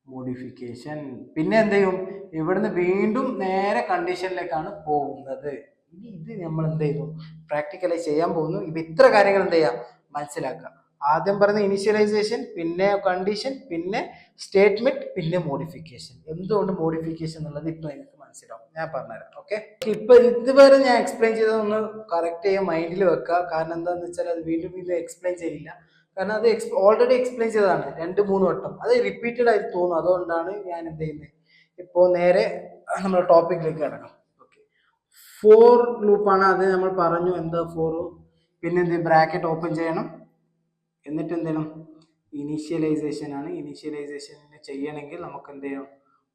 മോഡിഫിക്കേഷൻ. പിന്നെ എന്ത് ചെയ്യും, ഇവിടുന്ന് വീണ്ടും നേരെ കണ്ടീഷനിലേക്കാണ് പോകുന്നത്. ഇനി ഇത് നമ്മൾ എന്ത് ചെയ്യുന്നു, പ്രാക്ടിക്കലായി ചെയ്യാൻ പോകുന്നു. ഇപ്പൊ ഇത്ര കാര്യങ്ങൾ എന്ത് ചെയ്യാം, മനസ്സിലാക്കുക. ആദ്യം പറഞ്ഞ ഇനിഷ്യലൈസേഷൻ, പിന്നെ കണ്ടീഷൻ, പിന്നെ സ്റ്റേറ്റ്മെന്റ്, പിന്നെ മോഡിഫിക്കേഷൻ. എന്തുകൊണ്ട് മോഡിഫിക്കേഷൻ എന്നുള്ളത് ഇപ്പൊ എനിക്ക് മനസ്സിലാവും, ഞാൻ പറഞ്ഞുതരാം. ഓക്കെ, ഇപ്പൊ ഇതുവരെ ഞാൻ എക്സ്പ്ലെയിൻ ചെയ്തതൊന്ന് കറക്റ്റ് ചെയ്യാൻ മൈൻഡിൽ വെക്കുക. കാരണം എന്താണെന്ന് വെച്ചാൽ അത് വീണ്ടും വീണ്ടും എക്സ്പ്ലെയിൻ ചെയ്യില്ല. കാരണം അത് ഓൾറെഡി എക്സ്പ്ലെയിൻ ചെയ്തതാണ് 2-3 വട്ടം. അത് റിപ്പീറ്റഡ് ആയിട്ട് തോന്നും. അതുകൊണ്ടാണ് ഞാൻ എന്ത് ചെയ്യുന്നത്, ഇപ്പോൾ നേരെ നമ്മുടെ ടോപ്പിക്കിലേക്ക് കിടക്കാം. ഓക്കെ, ഫോർ ലൂപ്പാണ്. അത് നമ്മൾ പറഞ്ഞു എന്താ ഫോർ. പിന്നെ എന്ത്, ബ്രാക്കറ്റ് ഓപ്പൺ ചെയ്യണം. എന്നിട്ട് എന്ത് ചെയ്യണം, ഇനീഷ്യലൈസേഷൻ ആണ്. ഇനീഷ്യലൈസേഷൻ ചെയ്യണമെങ്കിൽ നമുക്ക് എന്ത് ചെയ്യണം,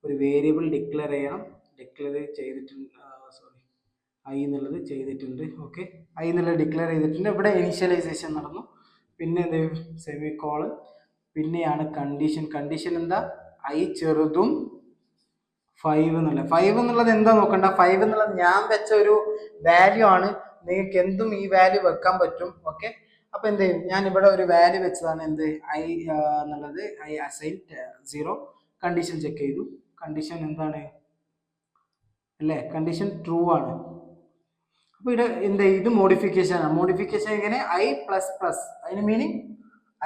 ഒരു വേരിയബിൾ ഡിക്ലെയർ ചെയ്യണം. ഡിക്ലെയർ ചെയ്തിട്ടുണ്ട്, ഐ എന്നുള്ളത് ചെയ്തിട്ടുണ്ട്. ഓക്കെ, ഐ എന്നുള്ളത് ഡിക്ലെയർ ചെയ്തിട്ടുണ്ട്. ഇവിടെ ഇനീഷ്യലൈസേഷൻ നടന്നു. പിന്നെ എന്ത്, സെമി കോളൻ, പിന്നെയാണ് കണ്ടീഷൻ. കണ്ടീഷൻ എന്താ, ഐ ചെറുതും 5 എന്നുള്ളത്. 5 എന്നുള്ളത് എന്താ നോക്കണ്ട, 5 എന്നുള്ളത് ഞാൻ വെച്ച ഒരു വാല്യൂ ആണ്. നിങ്ങൾക്ക് എന്തും ഈ വാല്യൂ വെക്കാൻ പറ്റും. ഓക്കെ, അപ്പൊ എന്ത് ചെയ്യും, ഞാൻ ഇവിടെ ഒരു വാല്യൂ വെച്ചതാണ്. എന്ത്, ഐ എന്നുള്ളത് ഐ അസൈൻ 0. കണ്ടീഷൻ ചെക്ക് ചെയ്തു. കണ്ടീഷൻ എന്താണ് അല്ലേ, കണ്ടീഷൻ ട്രൂ ആണ്. അപ്പൊ ഇവിടെ എന്ത്, ഇത് മോഡിഫിക്കേഷൻ ആണ്. മോഡിഫിക്കേഷൻ എങ്ങനെ, ഐ പ്ലസ് പ്ലസ്, അതിന് മീനിങ്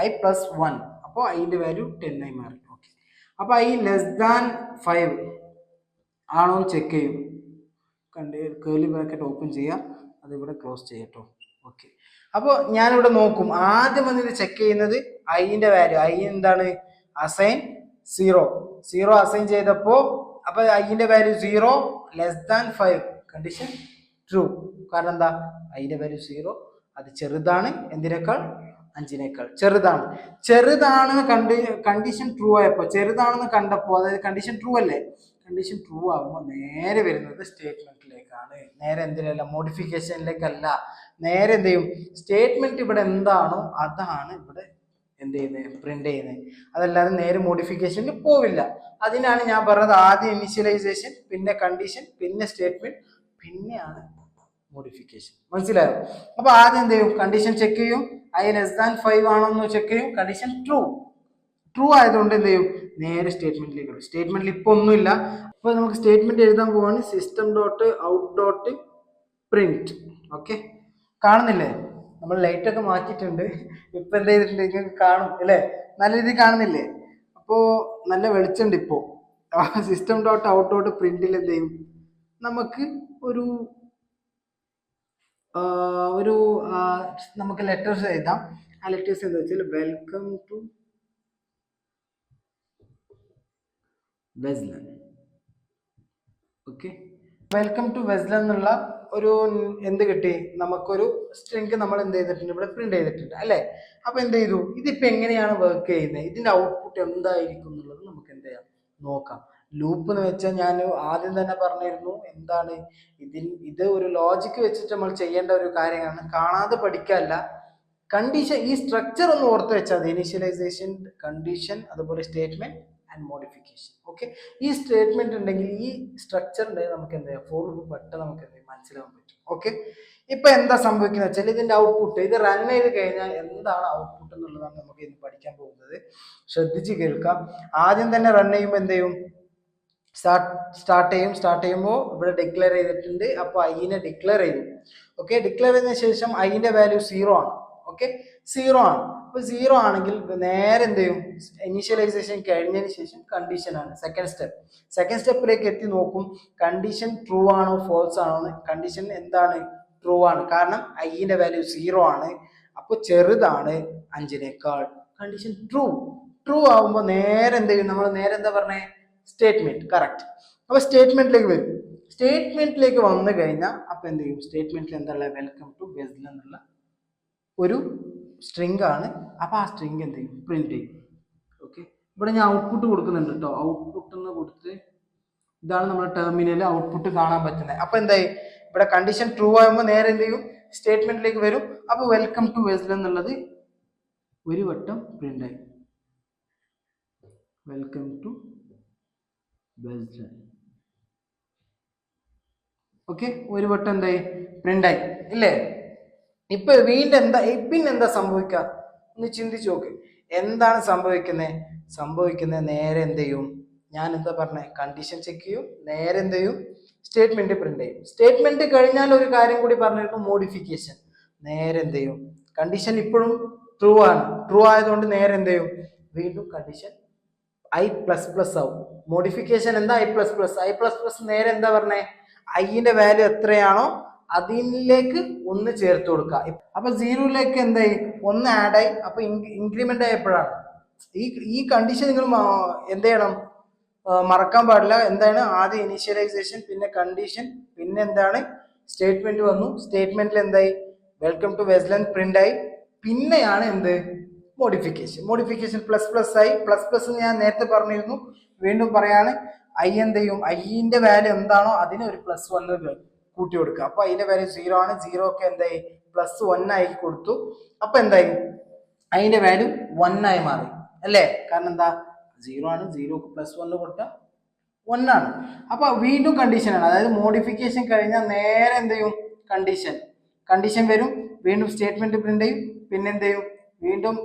i+1. അപ്പോൾ ഐന്റെ വാല്യൂ 10 ആയി മാറി. ഓക്കെ, അപ്പൊ ഐ <5 ആണോ ചെക്ക് ചെയ്യും. കേർലി ബ്രാക്കറ്റ് ഓപ്പൺ ചെയ്യാം, അത് ഇവിടെ ക്ലോസ് ചെയ്യട്ടോ. ഓക്കെ, അപ്പോൾ ഞാനിവിടെ നോക്കും. ആദ്യം വന്നിട്ട് ചെക്ക് ചെയ്യുന്നത് ഐന്റെ വാല്യൂ. ഐ എന്താണ്, അസൈൻ 0 അസൈൻ ചെയ്തപ്പോ അപ്പൊ ഐന്റെ വാല്യൂ 0 <5, കണ്ടീഷൻ ട്രൂ. കാരണം എന്താ, ഐന്റെ വാല്യൂ 0, അത് ചെറുതാണ്. എന്തിനേക്കാൾ, 5-നേക്കാൾ ചെറുതാണ്. ചെറുതാണെന്ന് കണ്ടീഷൻ ട്രൂ ആയപ്പോ, ചെറുതാണെന്ന് കണ്ടപ്പോ, അതായത് കണ്ടീഷൻ ട്രൂ അല്ലേ, കണ്ടീഷൻ ട്രൂ ആകുമ്പോൾ നേരെ വരുന്നത് സ്റ്റേറ്റ്മെന്റിലേക്കാണ്. നേരെ എന്തിനല്ല, മോഡിഫിക്കേഷനിലേക്കല്ല. നേരെ എന്ത് ചെയ്യും, സ്റ്റേറ്റ്മെന്റ് ഇവിടെ എന്താണോ അതാണ് ഇവിടെ എന്ത് ചെയ്യുന്നത്, പ്രിന്റ് ചെയ്യുന്നത്. അതല്ലാതെ നേരെ മോഡിഫിക്കേഷനിൽ പോവില്ല. അതിനാണ് ഞാൻ പറഞ്ഞത് ആദ്യം ഇനിഷ്യലൈസേഷൻ, പിന്നെ കണ്ടീഷൻ, പിന്നെ സ്റ്റേറ്റ്മെന്റ്, പിന്നെയാണ് മോഡിഫിക്കേഷൻ. മനസ്സിലായോ? അപ്പൊ ആദ്യം എന്ത് ചെയ്യും, കണ്ടീഷൻ ചെക്ക് ചെയ്യും. i<5 ആണോ എന്ന് ചെക്ക് ചെയ്യും. കണ്ടീഷൻ ട്രൂ ആയതുകൊണ്ട് എന്ത് ചെയ്യും, നേരെ സ്റ്റേറ്റ്മെന്റിലേക്ക് വരും. സ്റ്റേറ്റ്മെന്റിൽ ഇപ്പൊ ഒന്നുമില്ല. അപ്പൊ നമുക്ക് സ്റ്റേറ്റ്മെന്റ് എഴുതാൻ പോവാണ്. system.out.print. ഓക്കെ, കാണുന്നില്ലേ, നമ്മൾ ലൈറ്റ് ഒക്കെ മാറ്റിയിട്ടുണ്ട്. ഇപ്പൊ എന്ത് ചെയ്തിട്ടുണ്ട്, നിങ്ങൾക്ക് കാണും അല്ലേ, നല്ല രീതിയിൽ കാണുന്നില്ലേ. അപ്പോ നല്ല വെളിച്ചുണ്ട് ഇപ്പോ. system.out.print എന്ത് ചെയ്യും, നമുക്ക് ഒരു ഒരു നമുക്ക് ലെറ്റേഴ്സ് എഴുതാം. ആ ലെറ്റേഴ്സ് എന്താ വെച്ചാൽ, വെൽക്കം ടു വെസ്ലൻ. ഓക്കെ, വെൽക്കം ടു വെസ്ല എന്നുള്ള ഒരു എന്ത് കിട്ടി, നമുക്കൊരു സ്ട്രിങ് നമ്മൾ എന്ത് ചെയ്തിട്ടുണ്ട്, ഇവിടെ പ്രിന്റ് ചെയ്തിട്ടുണ്ട് അല്ലേ. അപ്പൊ എന്ത് ചെയ്തു, ഇതിപ്പോ എങ്ങനെയാണ് വർക്ക് ചെയ്യുന്നത്, ഇതിന്റെ ഔട്ട്പുട്ട് എന്തായിരിക്കും എന്നുള്ളത് നമുക്ക് എന്ത് ചെയ്യാം, നോക്കാം. ലൂപ്പ് എന്ന് വെച്ചാൽ ഞാൻ ആദ്യം തന്നെ പറഞ്ഞിരുന്നു, എന്താണ് ഇത് ഒരു ലോജിക്ക് വെച്ചിട്ട് നമ്മൾ ചെയ്യേണ്ട ഒരു കാര്യമാണ്, കാണാതെ പഠിക്കല്ല. കണ്ടീഷൻ, ഈ സ്ട്രക്ചർ ഒന്ന് ഓർത്ത് വെച്ചാൽ മതി. ഇനീഷ്യലൈസേഷൻ, കണ്ടീഷൻ, അതുപോലെ സ്റ്റേറ്റ്മെന്റ് ആൻഡ് മോഡിഫിക്കേഷൻ. ഓക്കെ, ഈ സ്റ്റേറ്റ്മെന്റ് ഉണ്ടെങ്കിൽ, ഈ സ്ട്രക്ചർ ഉണ്ടെങ്കിൽ നമുക്ക് എന്താ ചെയ്യാം, ഫോർ പെട്ടെന്ന് നമുക്ക് എന്ത് മനസ്സിലാവാൻ പറ്റും. ഓക്കെ, ഇപ്പൊ എന്താ സംഭവിക്കുന്നത് വെച്ചാൽ, ഇതിന്റെ ഔട്ട്പുട്ട്, ഇത് റൺ ചെയ്ത് കഴിഞ്ഞാൽ എന്താണ് ഔട്ട്പുട്ട് എന്നുള്ളതാണ് നമുക്ക് ഇന്ന് പഠിക്കാൻ പോകുന്നത്. ശ്രദ്ധിച്ച് കേൾക്കാം. ആദ്യം തന്നെ റൺ ചെയ്യുമ്പോൾ എന്ത് ചെയ്യും, സ്റ്റാർട്ട് ചെയ്യുമ്പോൾ ഇവിടെ ഡിക്ലെയർ ചെയ്തിട്ടുണ്ട്. അപ്പോൾ ഐനെ ഡിക്ലെയർ ചെയ്തു. ഓക്കെ, ഡിക്ലെയർ ചെയ്തതിനു ശേഷം ഐന്റെ വാല്യൂ 0 ആണ്. ഓക്കെ, 0 ആണ്. അപ്പൊ 0 ആണെങ്കിൽ നേരെ എന്ത് ചെയ്യും, ഇനീഷ്യലൈസേഷൻ കഴിഞ്ഞതിന് ശേഷം കണ്ടീഷൻ ആണ് സെക്കൻഡ് സ്റ്റെപ്പ്. സെക്കൻഡ് സ്റ്റെപ്പിലേക്ക് എത്തി നോക്കും, കണ്ടീഷൻ ട്രൂ ആണോ ഫോൾസ് ആണോ എന്ന്. കണ്ടീഷൻ എന്താണ്, ട്രൂ ആണ്, കാരണം ഐന്റെ വാല്യൂ 0 ആണ്, അപ്പൊ ചെറുതാണ് 5നേക്കാൾ. കണ്ടീഷൻ ട്രൂ ആവുമ്പോൾ നേരെ എന്ത് ചെയ്യും, നമ്മൾ നേരെ എന്താ പറഞ്ഞേ, സ്റ്റേറ്റ്മെന്റ്. കറക്റ്റ്. അപ്പൊ സ്റ്റേറ്റ്മെന്റിലേക്ക് വരും. സ്റ്റേറ്റ്മെന്റിലേക്ക് വന്നു കഴിഞ്ഞാൽ അപ്പൊ എന്ത് ചെയ്യും, സ്റ്റേറ്റ്മെന്റിൽ എന്താ, വെൽക്കം ടു വെസ്ല എന്നുള്ള ഒരു സ്ട്രിങ് ആണ്. അപ്പൊ ആ സ്ട്രിങ് എന്ത് ചെയ്യും, പ്രിന്റ് ചെയ്യും. ഓക്കെ, ഇവിടെ ഞാൻ ഔട്ട്പുട്ട് കൊടുക്കുന്നുണ്ട് കേട്ടോ. ഔട്ട്പുട്ട് എന്ന് കൊടുത്ത്, ഇതാണ് നമ്മുടെ ടെർമിനൽ ഔട്ട്പുട്ട് കാണാൻ പറ്റുന്നത്. അപ്പൊ എന്തായി, ഇവിടെ കണ്ടീഷൻ ട്രൂ ആകുമ്പോൾ നേരെ എന്ത് ചെയ്യും, സ്റ്റേറ്റ്മെന്റിലേക്ക് വരും. അപ്പൊ വെൽക്കം ടു വെസ്ല എന്നുള്ളത് ഒരു വട്ടം പ്രിന്റ് ആയി. Welcome to Wesley. ഓക്കെ, ഒരു വട്ടം എന്തായി, പ്രിന്റ് ആയി ഇല്ലേ. ഇപ്പൊ വീണ്ടും പിന്നെന്താ സംഭവിക്കുക ഒന്ന് ചിന്തിച്ചു നോക്ക്. എന്താണ് സംഭവിക്കുന്നത് നേരെ എന്ത് ചെയ്യും, ഞാൻ എന്താ പറഞ്ഞേ, കണ്ടീഷൻ ചെക്ക് ചെയ്യും, നേരെ എന്ത് ചെയ്യും, സ്റ്റേറ്റ്മെന്റ് പ്രിന്റ് ചെയ്യും. സ്റ്റേറ്റ്മെന്റ് കഴിഞ്ഞാൽ ഒരു കാര്യം കൂടി പറഞ്ഞിരുന്നു, മോഡിഫിക്കേഷൻ. നേരെ എന്ത് ചെയ്യും, കണ്ടീഷൻ ഇപ്പോഴും ട്രൂ ആണ്. ട്രൂ ആയതുകൊണ്ട് നേരെ എന്ത് ചെയ്യും, വീണ്ടും കണ്ടീഷൻ I++ ആവും. മോഡിഫിക്കേഷൻ എന്താ, I++. നേരെ എന്താ പറഞ്ഞേ, ഐന്റെ വാല്യൂ എത്രയാണോ അതിലേക്ക് 1 ചേർത്ത് കൊടുക്കുക. അപ്പൊ 0ലേക്ക് എന്തായി, 1 ആഡ് ആയി. അപ്പൊ ഇൻക്രിമെന്റ് ആയപ്പോഴാണ് ഈ കണ്ടീഷൻ നിങ്ങൾ എന്ത് ചെയ്യണം, മറക്കാൻ പാടില്ല. എന്താണ്, ആദ്യം ഇനീഷ്യലൈസേഷൻ, പിന്നെ കണ്ടീഷൻ, പിന്നെ എന്താണ്, സ്റ്റേറ്റ്മെന്റ് വന്നു. സ്റ്റേറ്റ്മെന്റിൽ എന്തായി, വെൽക്കം ടു വെസ്ല പ്രിന്റ് ആയി. പിന്നെയാണ് എന്ത്, മോഡിഫിക്കേഷൻ ++ ആയി. ++ ഞാൻ നേരത്തെ പറഞ്ഞിരുന്നു, വീണ്ടും പറയാണ്, ഐ എന്ത് ചെയ്യും, ഐന്റെ വാല്യൂ എന്താണോ അതിന് ഒരു +1 കൂട്ടി കൊടുക്കുക. അപ്പൊ അതിന്റെ വാല്യൂ 0 ആണ്. 0 ഒക്കെ എന്തായി, +1 ആയി കൊടുത്തു. അപ്പൊ എന്തായി, അതിന്റെ വാല്യൂ 1 ആയി മാറി അല്ലേ. കാരണം എന്താ, 0 ആണ്, 0ക്ക് +1 കൊടുത്താൽ 1 ആണ്. അപ്പൊ വീണ്ടും കണ്ടീഷൻ ആണ്. അതായത് മോഡിഫിക്കേഷൻ കഴിഞ്ഞാൽ നേരെ എന്ത് ചെയ്യും, കണ്ടീഷൻ വരും. വീണ്ടും സ്റ്റേറ്റ്മെന്റ് പ്രിന്റ് ചെയ്യും. പിന്നെ എന്ത് ചെയ്യും, വീണ്ടും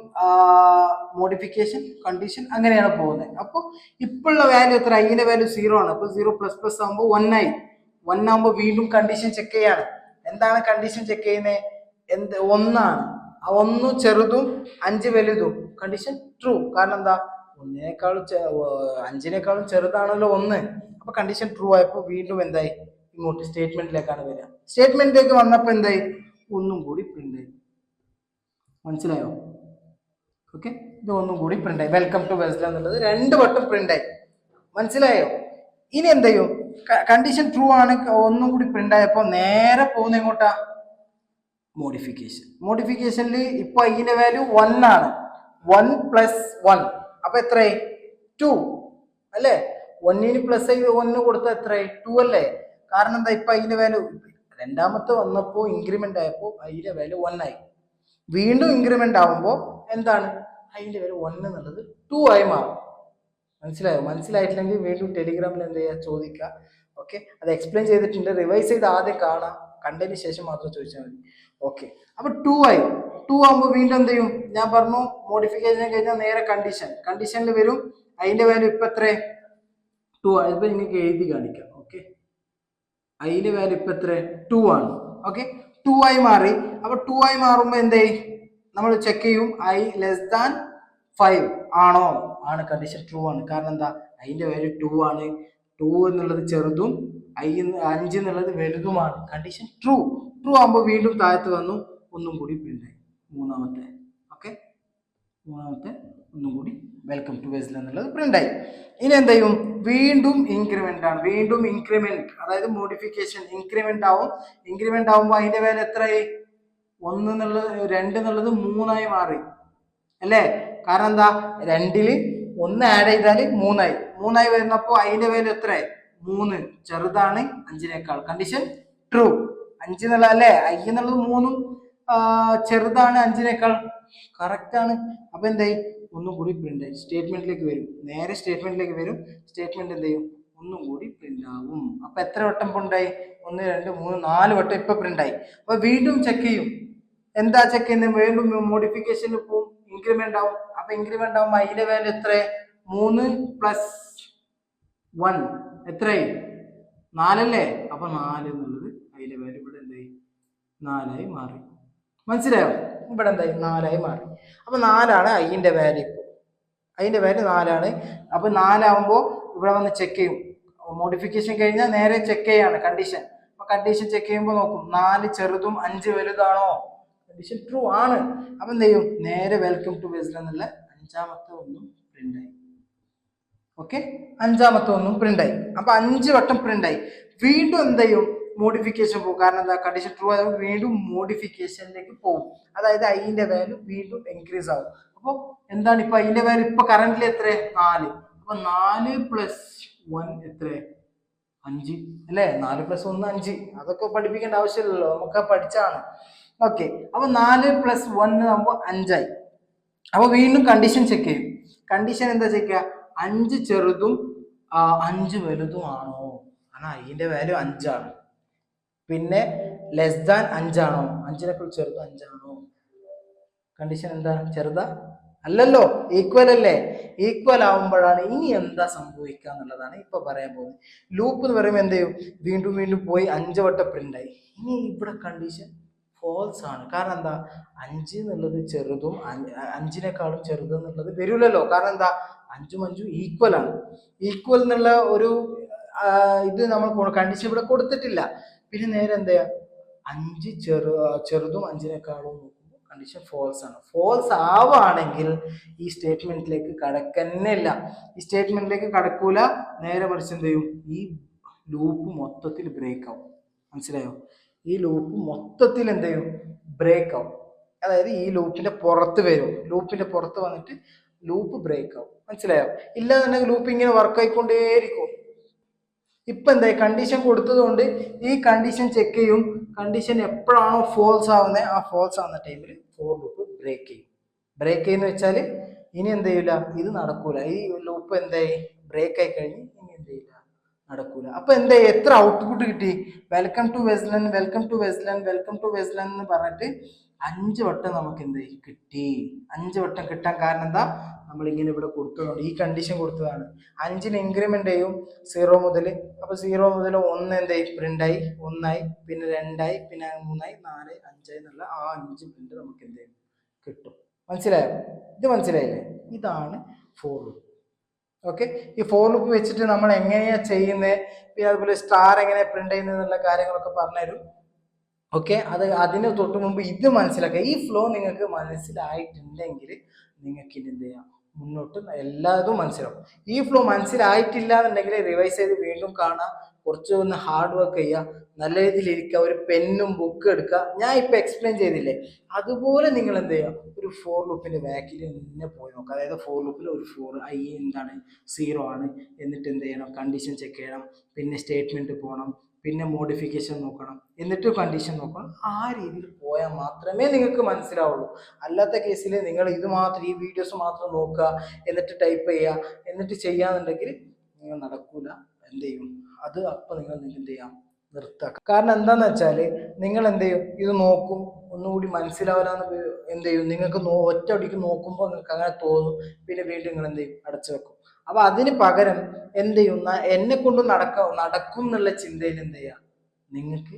മോഡിഫിക്കേഷൻ, കണ്ടീഷൻ, അങ്ങനെയാണ് പോകുന്നത്. അപ്പോൾ ഇപ്പോഴുള്ള വാല്യൂ എത്ര, ഐന്റെ വാല്യൂ 0 ആണ്. അപ്പൊ 0++ ആകുമ്പോൾ 1 ആയി. 1 ആകുമ്പോൾ വീണ്ടും കണ്ടീഷൻ ചെക്ക് ചെയ്യാണ്. എന്താണ് കണ്ടീഷൻ ചെക്ക് ചെയ്യുന്നത്, 1 ആണ്. 1 ചെറുതും 5 വലുതും. Condition true. കാരണം എന്താ, 5നേക്കാളും ചെറുതാണല്ലോ 1. അപ്പൊ കണ്ടീഷൻ ട്രൂ ആയപ്പോൾ വീണ്ടും എന്തായി, ഇങ്ങോട്ട് സ്റ്റേറ്റ്മെന്റിലേക്കാണ് വരിക. സ്റ്റേറ്റ്മെന്റിലേക്ക് വന്നപ്പോൾ എന്തായി, ഒന്നും കൂടി പ്രിന്റ് ആയി. മനസ്സിലായോ? ഓക്കെ, ഇത് ഒന്നും കൂടി പ്രിന്റ് ആയി. വെൽക്കം ടു വെസ്ല എന്നുള്ളത് 2 വട്ടം പ്രിന്റ് ആയി. മനസ്സിലായോ? ഇനി എന്ത് ചെയ്യും, കണ്ടീഷൻ ട്രൂ ആണ്, ഒന്നും കൂടി പ്രിന്റ് ആയപ്പോ നേരെ പോകുന്ന എങ്ങോട്ടാ, മോഡിഫിക്കേഷനിൽ ഇപ്പൊ ഐന്റെ വാല്യൂ 1 ആണ്. 1 + 1 അപ്പൊ എത്രയായി, 2 അല്ലേ. 1ന് +1 കൊടുത്ത എത്രയായി, 2 അല്ലേ. കാരണം എന്താ, ഇപ്പൊ ഐന്റെ വാല്യൂ രണ്ടാമത്തെ വന്നപ്പോ ഇൻക്രിമെന്റ് ആയപ്പോ ഐന്റെ വാല്യൂ 1 ആയി. വീണ്ടും ഇൻക്രിമെന്റ് ആവുമ്പോൾ എന്താണ്, ഐന്റെ വാല്യൂ 1 എന്നുള്ളത് 2 ആയി മാറും. മനസ്സിലായിട്ടില്ലെങ്കിൽ വീണ്ടും ടെലിഗ്രാമിൽ എന്ത് ചെയ്യുക, ചോദിക്കുക. ഓക്കെ, അത് എക്സ്പ്ലെയിൻ ചെയ്തിട്ടുണ്ട്. റിവൈസ് ചെയ്ത് ആദ്യം കാണാം, കണ്ടതിന് ശേഷം മാത്രം ചോദിച്ചാൽ മതി. ഓക്കെ, അപ്പൊ 2 ആയി. 2 ആകുമ്പോൾ വീണ്ടും എന്ത് ചെയ്യും, ഞാൻ പറഞ്ഞു മോഡിഫിക്കേഷൻ കഴിഞ്ഞാൽ നേരെ കണ്ടീഷനിൽ വരും. അതിന്റെ വാല്യൂ ഇപ്പൊ എത്ര, 2. ഇപ്പൊ നിങ്ങൾക്ക് എഴുതി കാണിക്കാം. ഓക്കെ, അതിന്റെ വാല്യൂ ഇപ്പൊ എത്ര, 2 ആണ്. ഓക്കെ, 2 ആയി മാറി. അപ്പൊ 2 ആയി മാറുമ്പോ എന്തായി, നമ്മൾ ചെക്ക് ചെയ്യും, I<5 ആണോ, ആണ്. കണ്ടീഷൻ ട്രൂ ആണ്. കാരണം എന്താ, അതിന്റെ വാല്യൂ 2 ആണ്. 2 എന്നുള്ളത് ചെറുതും 5 എന്നുള്ളത് വലുതുമാണ്. കണ്ടീഷൻ ട്രൂ ആകുമ്പോൾ വീണ്ടും താഴത്ത് വന്നു, ഒന്നും കൂടി പ്രിന്റ് ആയി, മൂന്നാമത്തെ. ഓക്കെ, മൂന്നാമത്തെ ഒന്നും കൂടി വെൽക്കം ടു വെസ്ൽ എന്നുള്ളത് പ്രിന്റ് ആയി. ഇനി എന്ത് ചെയ്യും? വീണ്ടും ഇൻക്രിമെന്റ് ആണ്. വീണ്ടും ഇൻക്രിമെന്റ്, അതായത് മോഡിഫിക്കേഷൻ. ഇൻക്രിമെന്റ് ആവും. ഇൻക്രിമെന്റ് ആവുമ്പോൾ അതിന്റെ വാല്യൂ എത്രയായി? 1 എന്നുള്ളത് 2 എന്നുള്ളത് 3 മാറി അല്ലേ? കാരണം എന്താ? 2ൽ 1 ആഡ് ചെയ്താൽ 3 വരുന്നപ്പോ അതിന്റെ വാല്യൂ എത്രയായി? 3. ചെറുതാണ് 5നേക്കാൾ. Condition true. 5 എന്നുള്ള അല്ലേ? I എന്നുള്ളത് 3 ചെറുതാണ് 5നേക്കാൾ. കറക്റ്റ് ആണ്. അപ്പൊ എന്തായി? ഒന്നും കൂടി പ്രിന്റ് ആയി. സ്റ്റേറ്റ്മെന്റിലേക്ക് വരും. നേരെ സ്റ്റേറ്റ്മെന്റിലേക്ക് വരും. സ്റ്റേറ്റ്മെന്റ് എന്ത് ചെയ്യും? ഒന്നും കൂടി പ്രിന്റ് ആവും. അപ്പൊ എത്ര വട്ടം പ്രിന്റ് ആയി? 1 2 3 4 വട്ടം ഇപ്പൊ പ്രിന്റ് ആയി. അപ്പൊ വീണ്ടും ചെക്ക് ചെയ്യും. എന്താ ചെക്ക് ചെയ്യുന്നത്? വീണ്ടും മോഡിഫിക്കേഷനിൽ പോവും. ഇൻക്രിമെന്റ് ആവും. അപ്പൊ ഇൻക്രിമെന്റ് ആവുമ്പോൾ അതിന്റെ വാല്യൂ എത്ര? 3 + 1 എത്രയായി? 4 അല്ലേ? അപ്പൊ 4 എന്നുള്ളത് അതിന്റെ വാല്യൂ ഇവിടെ എന്തായി? 4 മാറി. മനസ്സിലായോ? ഇവിടെ എന്തായി? 4 മാറി. അപ്പൊ 4 അതിന്റെ വാല്യൂ. അതിന്റെ വാല്യൂ 4. അപ്പൊ 4 ഇവിടെ വന്ന് ചെക്ക് ചെയ്യും. മോഡിഫിക്കേഷൻ കഴിഞ്ഞാൽ നേരെ ചെക്ക് ചെയ്യാണ് കണ്ടീഷൻ. അപ്പൊ കണ്ടീഷൻ ചെക്ക് ചെയ്യുമ്പോൾ നോക്കും 4 ചെറുതും 5 വലുതാണോ? കണ്ടീഷൻ ട്രൂ ആണ്. അപ്പൊ എന്ത് ചെയ്യും? നേരെ വെൽക്കം ടു വെസ്ൽ എന്നുള്ള 5ാമത്തെ ഒന്നും പ്രിന്റ് ആയി. ഓക്കെ, 5ാമത്തെ ഒന്നും പ്രിന്റ് ആയി. അപ്പൊ 5 വട്ടം പ്രിന്റ് ആയി. വീണ്ടും എന്ത് ചെയ്യും? മോഡിഫിക്കേഷൻ പോകും. കാരണം എന്താ? കണ്ടീഷൻ ട്രൂ ആയതുകൊണ്ട് വീണ്ടും മോഡിഫിക്കേഷനിലേക്ക് പോകും. അതായത് അതിന്റെ വാല്യൂ വീണ്ടും ഇൻക്രീസ് ആവും. അപ്പൊ എന്താണ് ഇപ്പൊ അതിന്റെ വാല്യൂ? ഇപ്പൊ കറന്റ്ലി എത്ര? 4. അപ്പൊ 4 + 1 എത്ര? 5 അല്ലേ? 4 + 1 5. അതൊക്കെ പഠിപ്പിക്കേണ്ട ആവശ്യമില്ലല്ലോ, നമുക്ക് പഠിച്ചാണ്. ഓക്കെ, അപ്പൊ 4 + 1 ആകുമ്പോൾ 5 ആയി. അപ്പൊ വീണ്ടും കണ്ടീഷൻ ചെക്ക് ചെയ്യും. കണ്ടീഷൻ എന്താ ചെക്ക് ചെയ്യുക? 5 ചെറുതും 5 വലുതും ആണോ? കാരണം അതിന്റെ വാല്യൂ 5 ആണ്. പിന്നെ ലെസ് ദാൻ 5 ആണോ? 5നേക്കാൾ ചെറുത് 5 ആണോ? കണ്ടീഷൻ എന്താ? ചെറുതാ? അല്ലല്ലോ, ഈക്വൽ അല്ലേ? ഈക്വൽ ആവുമ്പോഴാണ് ഇനി എന്താ സംഭവിക്കുക എന്നുള്ളതാണ് ഇപ്പൊ പറയാൻ പോകുന്നത്. ലൂപ്പ് എന്ന് പറയുമ്പോൾ എന്ത് ചെയ്യും? വീണ്ടും വീണ്ടും പോയി 5 വട്ടം പ്രിന്റ് ആയി. ഇനി ഇവിടെ കണ്ടീഷൻ ഫോൾസ് ആണ്. കാരണം എന്താ? 5 എന്നുള്ളത് ചെറുതും 5നേക്കാളും ചെറുത് എന്നുള്ളത് വരില്ലല്ലോ. കാരണം എന്താ? 5ഉം 5ഉം ഈക്വൽ ആണ്. ഈക്വൽ എന്നുള്ള ഒരു ഇത് നമ്മൾ കണ്ടീഷൻ ഇവിടെ കൊടുത്തിട്ടില്ല. പിന്നെ നേരെ എന്താ? 5 ചെറുതും 5നേക്കാളും നോക്കുമ്പോൾ കണ്ടീഷൻ ഫോൾസ് ആണ്. ഫോൾസ് ആവുകയാണെങ്കിൽ ഈ സ്റ്റേറ്റ്മെന്റിലേക്ക് കടക്കുന്നില്ല. ഈ സ്റ്റേറ്റ്മെന്റിലേക്ക് കടക്കൂല. നേരെ മറിച്ച് എന്ത് ചെയ്യും? ഈ ലൂപ്പ് മൊത്തത്തിൽ ബ്രേക്ക് ആവും. മനസ്സിലായോ? ഈ ലൂപ്പ് മൊത്തത്തിൽ എന്ത് ചെയ്യും? ബ്രേക്ക് ആവും. അതായത് ഈ ലൂപ്പിന്റെ പുറത്ത് വരും. ലൂപ്പിന്റെ പുറത്ത് വന്നിട്ട് ലൂപ്പ് ബ്രേക്ക് ആവും. മനസ്സിലായോ? ഇല്ലാന്നുണ്ടെങ്കിൽ ലൂപ്പ് ഇങ്ങനെ വർക്ക് ആയിക്കൊണ്ടേയിരിക്കും. ഇപ്പൊ എന്തായി? കണ്ടീഷൻ കൊടുത്തതുകൊണ്ട് ഈ കണ്ടീഷൻ ചെക്ക് ചെയ്യും. കണ്ടീഷൻ എപ്പോഴാണോ ഫോൾസ് ആവുന്നത്, ആ ഫോൾസ് ആവുന്ന ടൈമിൽ ഫോർ ലൂപ്പ് ബ്രേക്ക് ചെയ്യും. ബ്രേക്ക് ചെയ്യുന്ന വെച്ചാൽ ഇനി എന്ത് ചെയ്യില്ല? ഇത് നടക്കൂല. ഈ ലൂപ്പ് എന്തായി? ബ്രേക്ക് ആയി കഴിഞ്ഞ് ഇനി എന്ത് ചെയ്യില്ല? നടക്കൂല. അപ്പൊ എന്താ? എത്ര ഔട്ട്പുട്ട് കിട്ടി? വെൽക്കം ടു വെസ്ലൻ, വെൽക്കം ടു വെസ്ലൻ, വെൽക്കം ടു വെസ്ലൻ എന്ന് പറഞ്ഞിട്ട് 5 വട്ടം നമുക്ക് എന്തായി? കിട്ടി. 5 വട്ടം കിട്ടാൻ കാരണം എന്താ? നമ്മളിങ്ങനെ ഇവിടെ കൊടുത്തതുകൊണ്ട്, ഈ കണ്ടീഷൻ കൊടുത്തതാണ്. 5ന് ഇൻക്രിമെന്റ് ചെയ്യും 0 മുതൽ. അപ്പൊ 0 മുതൽ 1 എന്തായി? പ്രിന്റ് ആയി. 1 പിന്നെ 2 പിന്നെ 3 4 5 എന്നുള്ള ആ 5 പ്രിന്റ് നമുക്ക് എന്ത് ചെയ്യും? കിട്ടും. മനസ്സിലായോ? ഇത് മനസ്സിലായില്ലേ? ഇതാണ് ഫോർ ലൂപ്പ്. ഓക്കെ, ഈ ഫോർ ലൂപ്പ് വെച്ചിട്ട് നമ്മൾ എങ്ങനെയാ ചെയ്യുന്നത്, പിന്നെ അതുപോലെ സ്റ്റാർ എങ്ങനെ പ്രിന്റ് ചെയ്യുന്നത് എന്നുള്ള കാര്യങ്ങളൊക്കെ പറഞ്ഞുതരും. ഓക്കെ, അതിന് തൊട്ട് മുമ്പ് ഇത് മനസ്സിലാക്കുക. ഈ ഫ്ലോ നിങ്ങൾക്ക് മനസ്സിലായിട്ടുണ്ടെങ്കിൽ നിങ്ങൾക്ക് ഇത് എന്ത് ചെയ്യാം? മുന്നോട്ട് എല്ലാതും മനസ്സിലാവും. ഈ ഫ്ലോ മനസ്സിലായിട്ടില്ല എന്നുണ്ടെങ്കിൽ റിവൈസ് ചെയ്ത് വീണ്ടും കാണാം. കുറച്ച് ഒന്ന് ഹാർഡ് വർക്ക് ചെയ്യുക, നല്ല രീതിയിൽ ഇരിക്കുക, ഒരു പെന്നും ബുക്ക് എടുക്കുക. ഞാൻ ഇപ്പൊ എക്സ്പ്ലെയിൻ ചെയ്തില്ലേ, അതുപോലെ നിങ്ങൾ എന്ത് ചെയ്യുക? ഒരു ഫോർ ലൂപ്പിന്റെ ബാക്കിൽ തന്നെ പോയി നോക്കുക. അതായത് ഫോർ ലൂപ്പിൽ ഒരു എന്താണ്? 0 ആണ്. എന്നിട്ട് എന്ത് ചെയ്യണം? കണ്ടീഷൻ ചെക്ക് ചെയ്യണം. പിന്നെ സ്റ്റേറ്റ്മെന്റ് പോകണം. പിന്നെ മോഡിഫിക്കേഷൻ നോക്കണം. എന്നിട്ട് കണ്ടീഷൻ നോക്കണം. ആ രീതിയിൽ പോയാൽ മാത്രമേ നിങ്ങൾക്ക് മനസ്സിലാവുള്ളൂ. അല്ലാത്ത കേസിൽ നിങ്ങൾ ഇത് മാത്രം, ഈ വീഡിയോസ് മാത്രം നോക്കുക, എന്നിട്ട് ടൈപ്പ് ചെയ്യുക, എന്നിട്ട് ചെയ്യാന്നുണ്ടെങ്കിൽ നിങ്ങൾ നടക്കൂല. എന്ത് ചെയ്യും? അത് അപ്പം നിങ്ങൾ എന്ത് ചെയ്യാം? നിർത്തുക. കാരണം എന്താന്ന് വെച്ചാൽ നിങ്ങൾ എന്ത് ചെയ്യും? ഇത് നോക്കും, ഒന്നുകൂടി മനസ്സിലാവില്ലാന്ന് എന്ത് ചെയ്യും? നിങ്ങൾക്ക് ഒറ്റയടിക്ക് നോക്കുമ്പോൾ നിങ്ങൾക്ക് അങ്ങനെ തോന്നും. പിന്നെ വീണ്ടും നിങ്ങൾ എന്ത് ചെയ്യും? അടച്ചു വെക്കും. അപ്പൊ അതിന് പകരം എന്ത് ചെയ്യുന്ന, എന്നെ കൊണ്ട് നടക്കും എന്നുള്ള ചിന്തയിൽ എന്ത് ചെയ്യുക? നിങ്ങൾക്ക്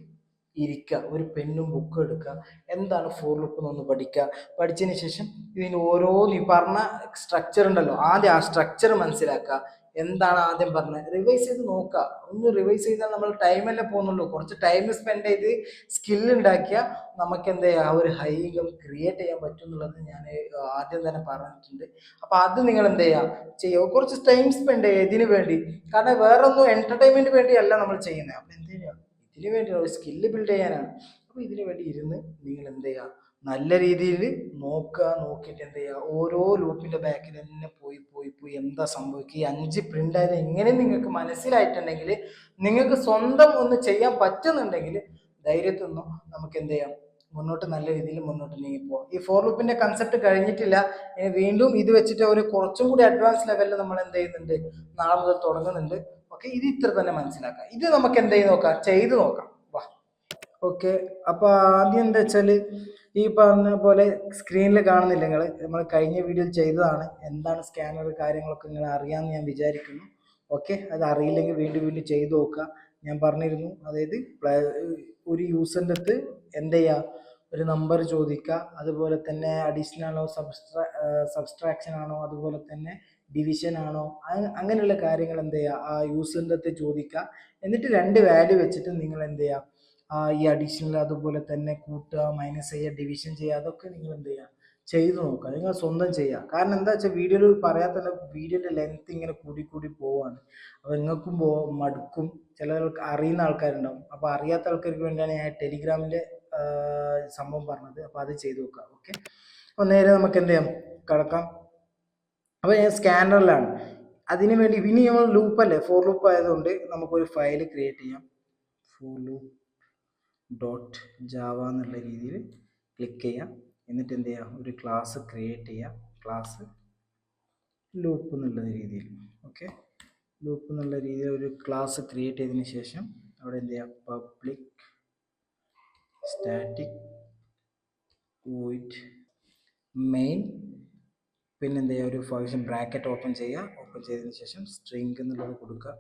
ഇരിക്കുക, ഒരു പെന്നും ബുക്കും എടുക്കുക, എന്താണ് ഫോർ ലൂപ്പ് എന്നൊന്ന് പഠിക്കുക. പഠിച്ചതിന് ശേഷം ഇതിന് ഓരോ ഈ പറഞ്ഞ സ്ട്രക്ചർ ഉണ്ടല്ലോ, ആദ്യം ആ സ്ട്രക്ചർ മനസ്സിലാക്കുക. എന്താണ് ആദ്യം പറഞ്ഞത് റിവൈസ് ചെയ്ത് നോക്കുക. ഒന്ന് റിവൈസ് ചെയ്താൽ നമ്മൾ ടൈമല്ലേ പോകുന്നുള്ളൂ. കുറച്ച് ടൈം സ്പെൻഡ് ചെയ്ത് സ്കില്ല് ഉണ്ടാക്കിയാൽ നമുക്ക് എന്താ ചെയ്യുക, ആ ഒരു ഹൈ ഇൻകം ക്രിയേറ്റ് ചെയ്യാൻ പറ്റും എന്നുള്ളത് ഞാൻ ആദ്യം തന്നെ പറഞ്ഞിട്ടുണ്ട്. അപ്പൊ അത് നിങ്ങൾ എന്ത് ചെയ്യുക, കുറച്ച് ടൈം സ്പെൻഡ് ചെയ്യുക ഇതിനു വേണ്ടി. കാരണം വേറെ ഒന്നും എന്റർടൈൻമെന്റ് വേണ്ടിയല്ല നമ്മൾ ചെയ്യുന്നത്. അപ്പൊ എന്ത് ചെയ്യുക, ഇതിനു വേണ്ടി ഒരു സ്കില്ല് ബിൽഡ് ചെയ്യാനാണ്. അപ്പൊ ഇതിനു വേണ്ടി ഇരുന്ന് നിങ്ങൾ എന്ത് ചെയ്യുക, നല്ല രീതിയിൽ നോക്കുക. നോക്കിയിട്ട് എന്ത് ചെയ്യുക, ഓരോ ലൂപ്പിന്റെ ബാക്കിൽ തന്നെ പോയി പോയി പോയി എന്താ സംഭവിക്കുക, ഈ 5 പ്രിന്റ് ആയത് എങ്ങനെ നിങ്ങൾക്ക് മനസ്സിലായിട്ടുണ്ടെങ്കിൽ, നിങ്ങൾക്ക് സ്വന്തം ഒന്ന് ചെയ്യാൻ പറ്റുന്നുണ്ടെങ്കിൽ ധൈര്യത്തൊന്നും നമുക്ക് എന്ത് ചെയ്യാം, മുന്നോട്ട് നല്ല രീതിയിൽ മുന്നോട്ട് നീങ്ങിപ്പോവാം. ഈ ഫോർ ലൂപ്പിന്റെ കൺസെപ്റ്റ് കഴിഞ്ഞിട്ടില്ല. വീണ്ടും ഇത് വെച്ചിട്ട് ഒരു കുറച്ചും കൂടി അഡ്വാൻസ് ലെവലിൽ നമ്മൾ എന്ത് ചെയ്യുന്നുണ്ട്, നാളെ മുതൽ തുടങ്ങുന്നുണ്ട്. ഓക്കെ, ഇത് ഇത്ര തന്നെ മനസ്സിലാക്കാം. ഇത് നമുക്ക് എന്ത് ചെയ്ത് നോക്കാം, ചെയ്ത് നോക്കാം. വാ. ഓക്കെ, അപ്പൊ ആദ്യം എന്താ വെച്ചാല് ഈ പറഞ്ഞ പോലെ സ്ക്രീനിൽ കാണുന്നില്ല നിങ്ങൾ, നമ്മൾ കഴിഞ്ഞ വീഡിയോയിൽ ചെയ്തതാണ്. എന്താണ് സ്കാനർ കാര്യങ്ങളൊക്കെ നിങ്ങൾ അറിയാമെന്ന് ഞാൻ വിചാരിക്കുന്നു. ഓക്കെ, അത് അറിയില്ലെങ്കിൽ വീണ്ടും വീണ്ടും ചെയ്ത് നോക്കുക. ഞാൻ പറഞ്ഞിരുന്നു, അതായത് ഒരു യൂസറിൻ്റെ അടുത്ത് എന്ത് ചെയ്യുക, ഒരു നമ്പർ ചോദിക്കുക. അതുപോലെ തന്നെ അഡീഷണൽ ആണോ, സബ്സ്ട്രാക്ഷൻ ആണോ, അതുപോലെ തന്നെ ഡിവിഷൻ ആണോ, അങ്ങനെയുള്ള കാര്യങ്ങൾ എന്ത് ചെയ്യുക, ആ യൂസറിൻ്റെ അടുത്ത് ചോദിക്കുക. എന്നിട്ട് 2 വാല്യൂ വെച്ചിട്ട് നിങ്ങൾ എന്ത് ചെയ്യുക, ഈ അഡീഷണൽ അതുപോലെ തന്നെ കൂട്ടുക, മൈനസ് ചെയ്യുക, ഡിവിഷൻ ചെയ്യുക, അതൊക്കെ നിങ്ങൾ എന്ത് ചെയ്യുക, ചെയ്തു നോക്കുക. നിങ്ങൾ സ്വന്തം ചെയ്യുക. കാരണം എന്താ വെച്ചാൽ വീഡിയോയിൽ പറയാത്ത വീഡിയോയുടെ ലെങ്ത് ഇങ്ങനെ കൂടി കൂടി പോവാണ്. അപ്പോൾ നിങ്ങൾക്കും മടുക്കും. ചിലർക്ക് അറിയുന്ന ആൾക്കാരുണ്ടാവും. അപ്പോൾ അറിയാത്ത ആൾക്കാർക്ക് വേണ്ടിയാണ് ഞാൻ ടെലിഗ്രാമിൻ്റെ സംഭവം പറഞ്ഞത്. അപ്പോൾ അത് ചെയ്തു നോക്കുക. ഓക്കെ, അപ്പോൾ നേരെ നമുക്ക് എന്ത് ചെയ്യാം, കിടക്കാം. അപ്പോൾ ഞാൻ സ്കാനറിലാണ്. അതിന് വേണ്ടി ഇനി നമ്മൾ ലൂപ്പല്ലേ, ഫോർ ലൂപ്പ് ആയതുകൊണ്ട് നമുക്കൊരു ഫയൽ ക്രിയേറ്റ് ചെയ്യാം. ഫോർ ലൂപ്പ് ഡോട്ട് ജാവ എന്നുള്ള രീതിയിൽ ക്ലിക്ക് ചെയ്യാം. എന്നിട്ട് എന്ത് ചെയ്യാം, ഒരു ക്ലാസ് ക്രിയേറ്റ് ചെയ്യാം. ക്ലാസ് ലൂപ്പ് എന്നുള്ള രീതിയിൽ. ഓക്കെ, ലൂപ്പ് എന്നുള്ള രീതിയിൽ ഒരു ക്ലാസ് ക്രിയേറ്റ് ചെയ്തതിന് ശേഷം അവിടെ എന്ത് ചെയ്യാം, പബ്ലിക് സ്റ്റാറ്റിക് വോയിഡ് മെയിൻ, പിന്നെ എന്ത് ചെയ്യുക, ഒരു ഫംഗ്ഷൻ ബ്രാക്കറ്റ് ഓപ്പൺ ചെയ്യുക. ഓപ്പൺ ചെയ്തതിന് ശേഷം സ്ട്രിംഗ് എന്നുള്ളത് കൊടുക്കുക.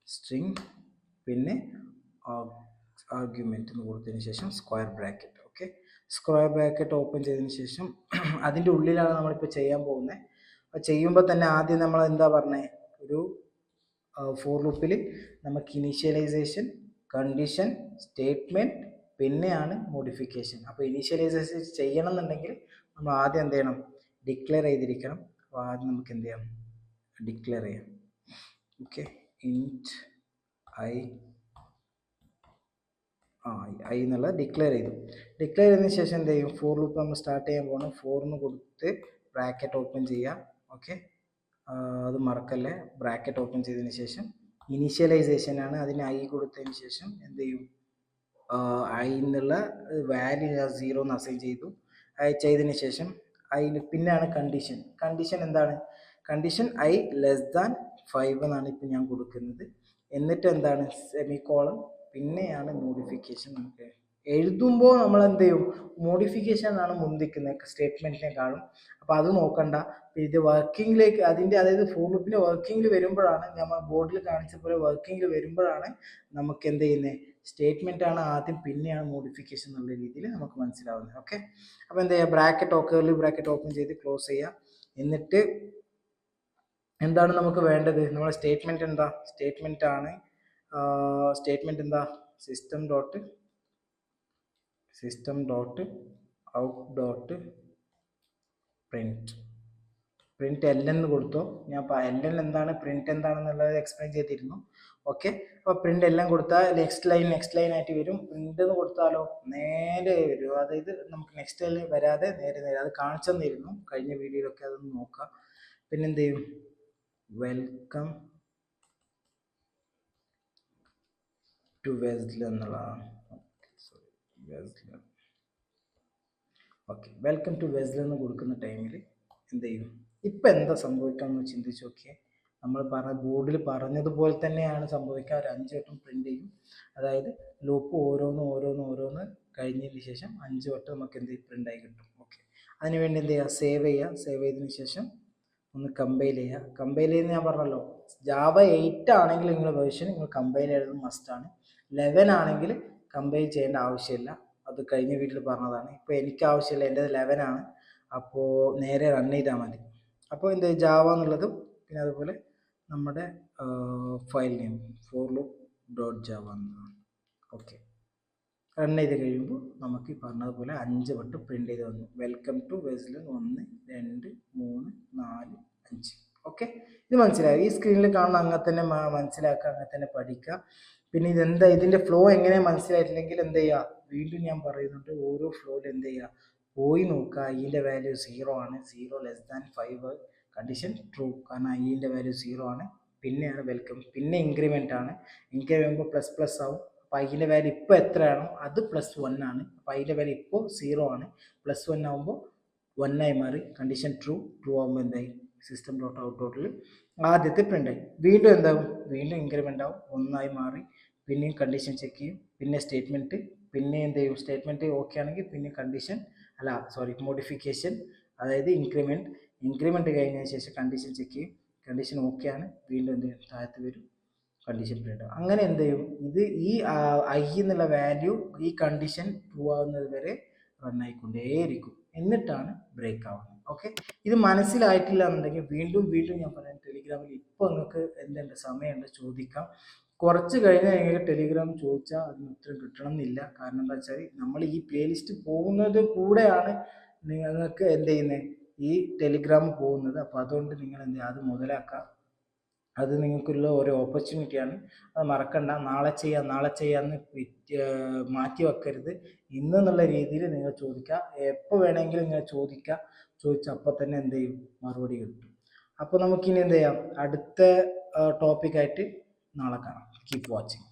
സ്ട്രിംഗ് പിന്നെ ആർഗ്യുമെന്റ് എന്ന് കൊടുത്തതിന് ശേഷം square bracket. Okay, square bracket open ചെയ്തതിന് ശേഷം അതിൻ്റെ ഉള്ളിലാണ് നമ്മളിപ്പോൾ ചെയ്യാൻ പോകുന്നത്. അപ്പോൾ ചെയ്യുമ്പോൾ തന്നെ ആദ്യം നമ്മൾ എന്താ പറഞ്ഞത്, ഒരു ഫോർ ലൂപ്പിൽ നമുക്ക് ഇനീഷ്യലൈസേഷൻ, കണ്ടീഷൻ, സ്റ്റേറ്റ്മെൻറ്റ്, പിന്നെയാണ് മോഡിഫിക്കേഷൻ. അപ്പോൾ ഇനീഷ്യലൈസേഷൻ ചെയ്യണം എന്നുണ്ടെങ്കിൽ നമ്മൾ ആദ്യം എന്ത് ചെയ്യണം, ഡിക്ലെയർ ചെയ്തിരിക്കണം. അപ്പോൾ ആദ്യം നമുക്ക് എന്ത് ചെയ്യാം, ഡിക്ലെയർ ചെയ്യാം. ഓക്കെ, ഇൻറ്റ് ഐ എന്നുള്ളത് ഡിക്ലെയർ ചെയ്തു. ഡിക്ലെയർ ചെയ്തതിന് ശേഷം എന്ത് ചെയ്യും, ഫോർ ലൂപ്പ് നമ്മൾ സ്റ്റാർട്ട് ചെയ്യാൻ പോകണം. 4 എന്ന് കൊടുത്ത് ബ്രാക്കറ്റ് ഓപ്പൺ ചെയ്യുക. ഓക്കെ, അത് മറക്കല്ലേ. ബ്രാക്കറ്റ് ഓപ്പൺ ചെയ്തതിന് ശേഷം ഇനീഷ്യലൈസേഷൻ ആണ്, അതിന് ഐ കൊടുത്തതിന് ശേഷം എന്ത് ചെയ്യും, ഐ എന്നുള്ള വാല്യൂ 0 എന്ന് അസൈൻ ചെയ്തു. ചെയ്തതിന് ശേഷം അതിൽ പിന്നെയാണ് കണ്ടീഷൻ. കണ്ടീഷൻ എന്താണ്, കണ്ടീഷൻ ഐ ലെസ് ദാൻ 5 എന്നാണ് ഇപ്പം ഞാൻ കൊടുക്കുന്നത്. എന്നിട്ട് എന്താണ്, സെമിക്കോളൻ, പിന്നെയാണ് മോഡിഫിക്കേഷൻ. നമുക്ക് എഴുതുമ്പോൾ നമ്മൾ എന്ത് ചെയ്യും, മോഡിഫിക്കേഷൻ ആണ് മുന്തിക്കുന്നത് സ്റ്റേറ്റ്മെന്റിനെക്കാളും. അപ്പോൾ അത് നോക്കണ്ട. ഇത് വർക്കിങ്ങിലേക്ക് അതിൻ്റെ, അതായത് ഫോർ ലൂപ്പിൻ്റെ വർക്കിങ്ങിൽ വരുമ്പോഴാണ്, നമ്മൾ ബോർഡിൽ കാണിച്ച പോലെ വർക്കിങ്ങിൽ വരുമ്പോഴാണ് നമുക്ക് എന്ത് ചെയ്യുന്നത്, സ്റ്റേറ്റ്മെന്റ് ആണ് ആദ്യം, പിന്നെയാണ് മോഡിഫിക്കേഷൻ എന്നുള്ള രീതിയിൽ നമുക്ക് മനസ്സിലാവുന്നത്. ഓക്കെ, അപ്പോൾ എന്ത് ചെയ്യുക, ബ്രാക്കറ്റ് ഓപ്പൺ ചെയ്ത് ക്ലോസ് ചെയ്യുക. എന്നിട്ട് എന്താണ് നമുക്ക് വേണ്ടത്, നമ്മുടെ സ്റ്റേറ്റ്മെന്റ് എന്താ, സ്റ്റേറ്റ്മെന്റ് എന്താ, system out dot print L എന്ന് കൊടുത്തോ. ഞാൻ എൽ എന്താണ്, പ്രിന്റ് എന്താണെന്നുള്ളത് എക്സ്പ്ലെയിൻ ചെയ്തിരുന്നു. ഓക്കെ, അപ്പോൾ പ്രിന്റ് എല്ലാം കൊടുത്താൽ നെക്സ്റ്റ് ലൈൻ ആയിട്ട് വരും. പ്രിന്റ് എന്ന് കൊടുത്താലോ നേരെ വരും. അതായത് നമുക്ക് നെക്സ്റ്റ് ലൈൻ വരാതെ നേരെ അത് കാണിച്ചു തന്നിരുന്നു കഴിഞ്ഞ വീഡിയോയിലൊക്കെ, അതൊന്ന് നോക്കാം. പിന്നെ എന്ത് ചെയ്യും, വെൽക്കം ടു വെസ്ല എന്നുള്ളതാണ്. ഓക്കെ, വെൽക്കം ടു വെസ്ല എന്ന് കൊടുക്കുന്ന ടൈമിൽ എന്ത് ചെയ്യും, ഇപ്പം എന്താ സംഭവിക്കാമെന്ന് ചിന്തിച്ച് നോക്കിയേ. നമ്മൾ ബോർഡിൽ പറഞ്ഞതുപോലെ തന്നെയാണ് സംഭവിക്കുക. ഒരു 5 വട്ടം പ്രിന്റ് ചെയ്യും. അതായത് ലൂപ്പ് ഓരോന്ന് കഴിഞ്ഞതിന് ശേഷം 5 വട്ടം നമുക്ക് എന്ത് പ്രിന്റ് ആയി കിട്ടും. ഓക്കെ, അതിനുവേണ്ടി എന്ത് ചെയ്യുക, സേവ് ചെയ്തതിന് ശേഷം ഒന്ന് കമ്പൈൽ ചെയ്യുക. കമ്പൈൽ ചെയ്യുന്ന ഞാൻ പറഞ്ഞല്ലോ, ജാവ 8 ആണെങ്കിൽ നിങ്ങൾ വേർഷൻ നിങ്ങൾ കമ്പൈൽ ചെയ്യുന്നത് മസ്റ്റാണ്. 11 ആണെങ്കിൽ കമ്പൈൽ ചെയ്യേണ്ട ആവശ്യമില്ല. അത് കഴിഞ്ഞ വീട്ടിൽ പറഞ്ഞതാണ്. ഇപ്പോൾ എനിക്ക് ആവശ്യമില്ല, എൻ്റെത് 11 ആണ്. അപ്പോൾ നേരെ റൺ ചെയ്താൽ മതി. അപ്പോൾ എന്ത് ജാവ എന്നുള്ളതും പിന്നെ അതുപോലെ നമ്മുടെ file name for loop dot Java എന്നതാണ്. ഓക്കെ, റൺ ചെയ്ത് കഴിയുമ്പോൾ നമുക്ക് ഈ പറഞ്ഞതുപോലെ 5 വട്ടം പ്രിൻ്റ് ചെയ്ത് വന്നു. Welcome to വെസ്ലൻ 1 2 3 4 5. ഓക്കെ, ഇത് മനസ്സിലായി. ഈ സ്ക്രീനിൽ കാണുന്ന അങ്ങനെ തന്നെ മനസ്സിലാക്കുക, അങ്ങനെ തന്നെ പഠിക്കുക. പിന്നെ ഇതെന്താ ഇതിൻ്റെ ഫ്ലോ എങ്ങനെ മനസ്സിലായിട്ടില്ലെങ്കിൽ എന്ത് ചെയ്യുക, വീണ്ടും ഞാൻ പറയുന്നുണ്ട്, ഓരോ ഫ്ലോയിൽ എന്ത് ചെയ്യുക, പോയി നോക്കുക. ഐൻ്റെ വാല്യൂ 0 ആണ്, 0 ലെസ് ദാൻ 5 കണ്ടീഷൻ ട്രൂ, കാരണം ഐൻ്റെ വാല്യൂ 0 ആണ്. പിന്നെയാണ് വെൽക്കം, പിന്നെ ഇൻക്രിമെൻ്റ് ആണ്, ഇൻക്രിമെൻ്റ് പ്ലസ് പ്ലസ് ആവും. അപ്പോൾ ഐൻ്റെ വാല്യൂ ഇപ്പോൾ എത്രയാണോ അത് +1 ആണ്. അപ്പോൾ ഐൻ്റെ വാല്യൂ ഇപ്പോൾ 0 ആണ്, +1 ആകുമ്പോൾ 1 ആയി മാറി. കണ്ടീഷൻ ട്രൂ, ട്രൂ ആകുമ്പോൾ എന്തായി, സിസ്റ്റം ഡോട്ട് ഔട്ട് ഡോട്ടിൽ ആദ്യത്തെ പ്രിൻ്റ് ആയി. വീണ്ടും എന്താവും, വീണ്ടും ഇൻക്രിമെൻ്റ് ആവും, 1 ആയി മാറി. പിന്നെയും കണ്ടീഷൻ ചെക്ക് ചെയ്യും, പിന്നെ സ്റ്റേറ്റ്മെൻറ്റ്, പിന്നെ എന്ത് ചെയ്യും, സ്റ്റേറ്റ്മെൻറ്റ് ഓക്കെ ആണെങ്കിൽ പിന്നെ കണ്ടീഷൻ മോഡിഫിക്കേഷൻ, അതായത് ഇൻക്രിമെൻറ്റ് കഴിഞ്ഞതിന് ശേഷം കണ്ടീഷൻ ചെക്ക് ചെയ്യും. കണ്ടീഷൻ ഓക്കെ ആണ്, വീണ്ടും എന്ത് ചെയ്യും, താഴത്ത് വരും, കണ്ടീഷൻ പ്രിൻ്റ് ആവും. അങ്ങനെ എന്ത് ചെയ്യും, ഇത് ഈ ഐ എന്നുള്ള വാല്യൂ ഈ കണ്ടീഷൻ ട്രൂ ആവുന്നത് വരെ റൺ ആയിക്കൊണ്ടേയിരിക്കും, എന്നിട്ടാണ് ബ്രേക്ക് ആവുന്നത്. ഓക്കെ, ഇത് മനസ്സിലായിട്ടില്ല എന്നുണ്ടെങ്കിൽ വീണ്ടും ഞാൻ പറയാം, ടെലിഗ്രാമിൽ ഇപ്പോൾ നിങ്ങൾക്ക് എന്തുണ്ട്, സമയമുണ്ട്, ചോദിക്കാം. കുറച്ച് കഴിഞ്ഞാൽ നിങ്ങൾക്ക് ടെലിഗ്രാം ചോദിച്ചാൽ അതിന് ഉത്തരം കിട്ടണം എന്നില്ല. കാരണം എന്താ വെച്ചാൽ നമ്മൾ ഈ പ്ലേലിസ്റ്റ് പോകുന്നത് കൂടെയാണ് നിങ്ങൾക്ക് എന്ത് ചെയ്യുന്നത്, ഈ ടെലിഗ്രാം പോകുന്നത്. അപ്പോൾ അതുകൊണ്ട് നിങ്ങൾ എന്ത് ചെയ്യുക, അത് മുതലാക്കുക. അത് നിങ്ങൾക്കുള്ള ഒരു ഓപ്പർച്യൂണിറ്റിയാണ്, അത് മറക്കണ്ട. നാളെ ചെയ്യാമെന്ന് മാറ്റി വെക്കരുത്. ഇന്നെന്നുള്ള രീതിയിൽ നിങ്ങൾ ചോദിക്കുക, എപ്പോൾ വേണമെങ്കിലും നിങ്ങൾ ചോദിച്ച അപ്പോൾ തന്നെ എന്ത് ചെയ്യും, മറുപടി കിട്ടും. അപ്പോൾ നമുക്കിനി എന്ത് ചെയ്യാം, അടുത്ത ടോപ്പിക്കായിട്ട് നാളെ കാണാം. Keep watching.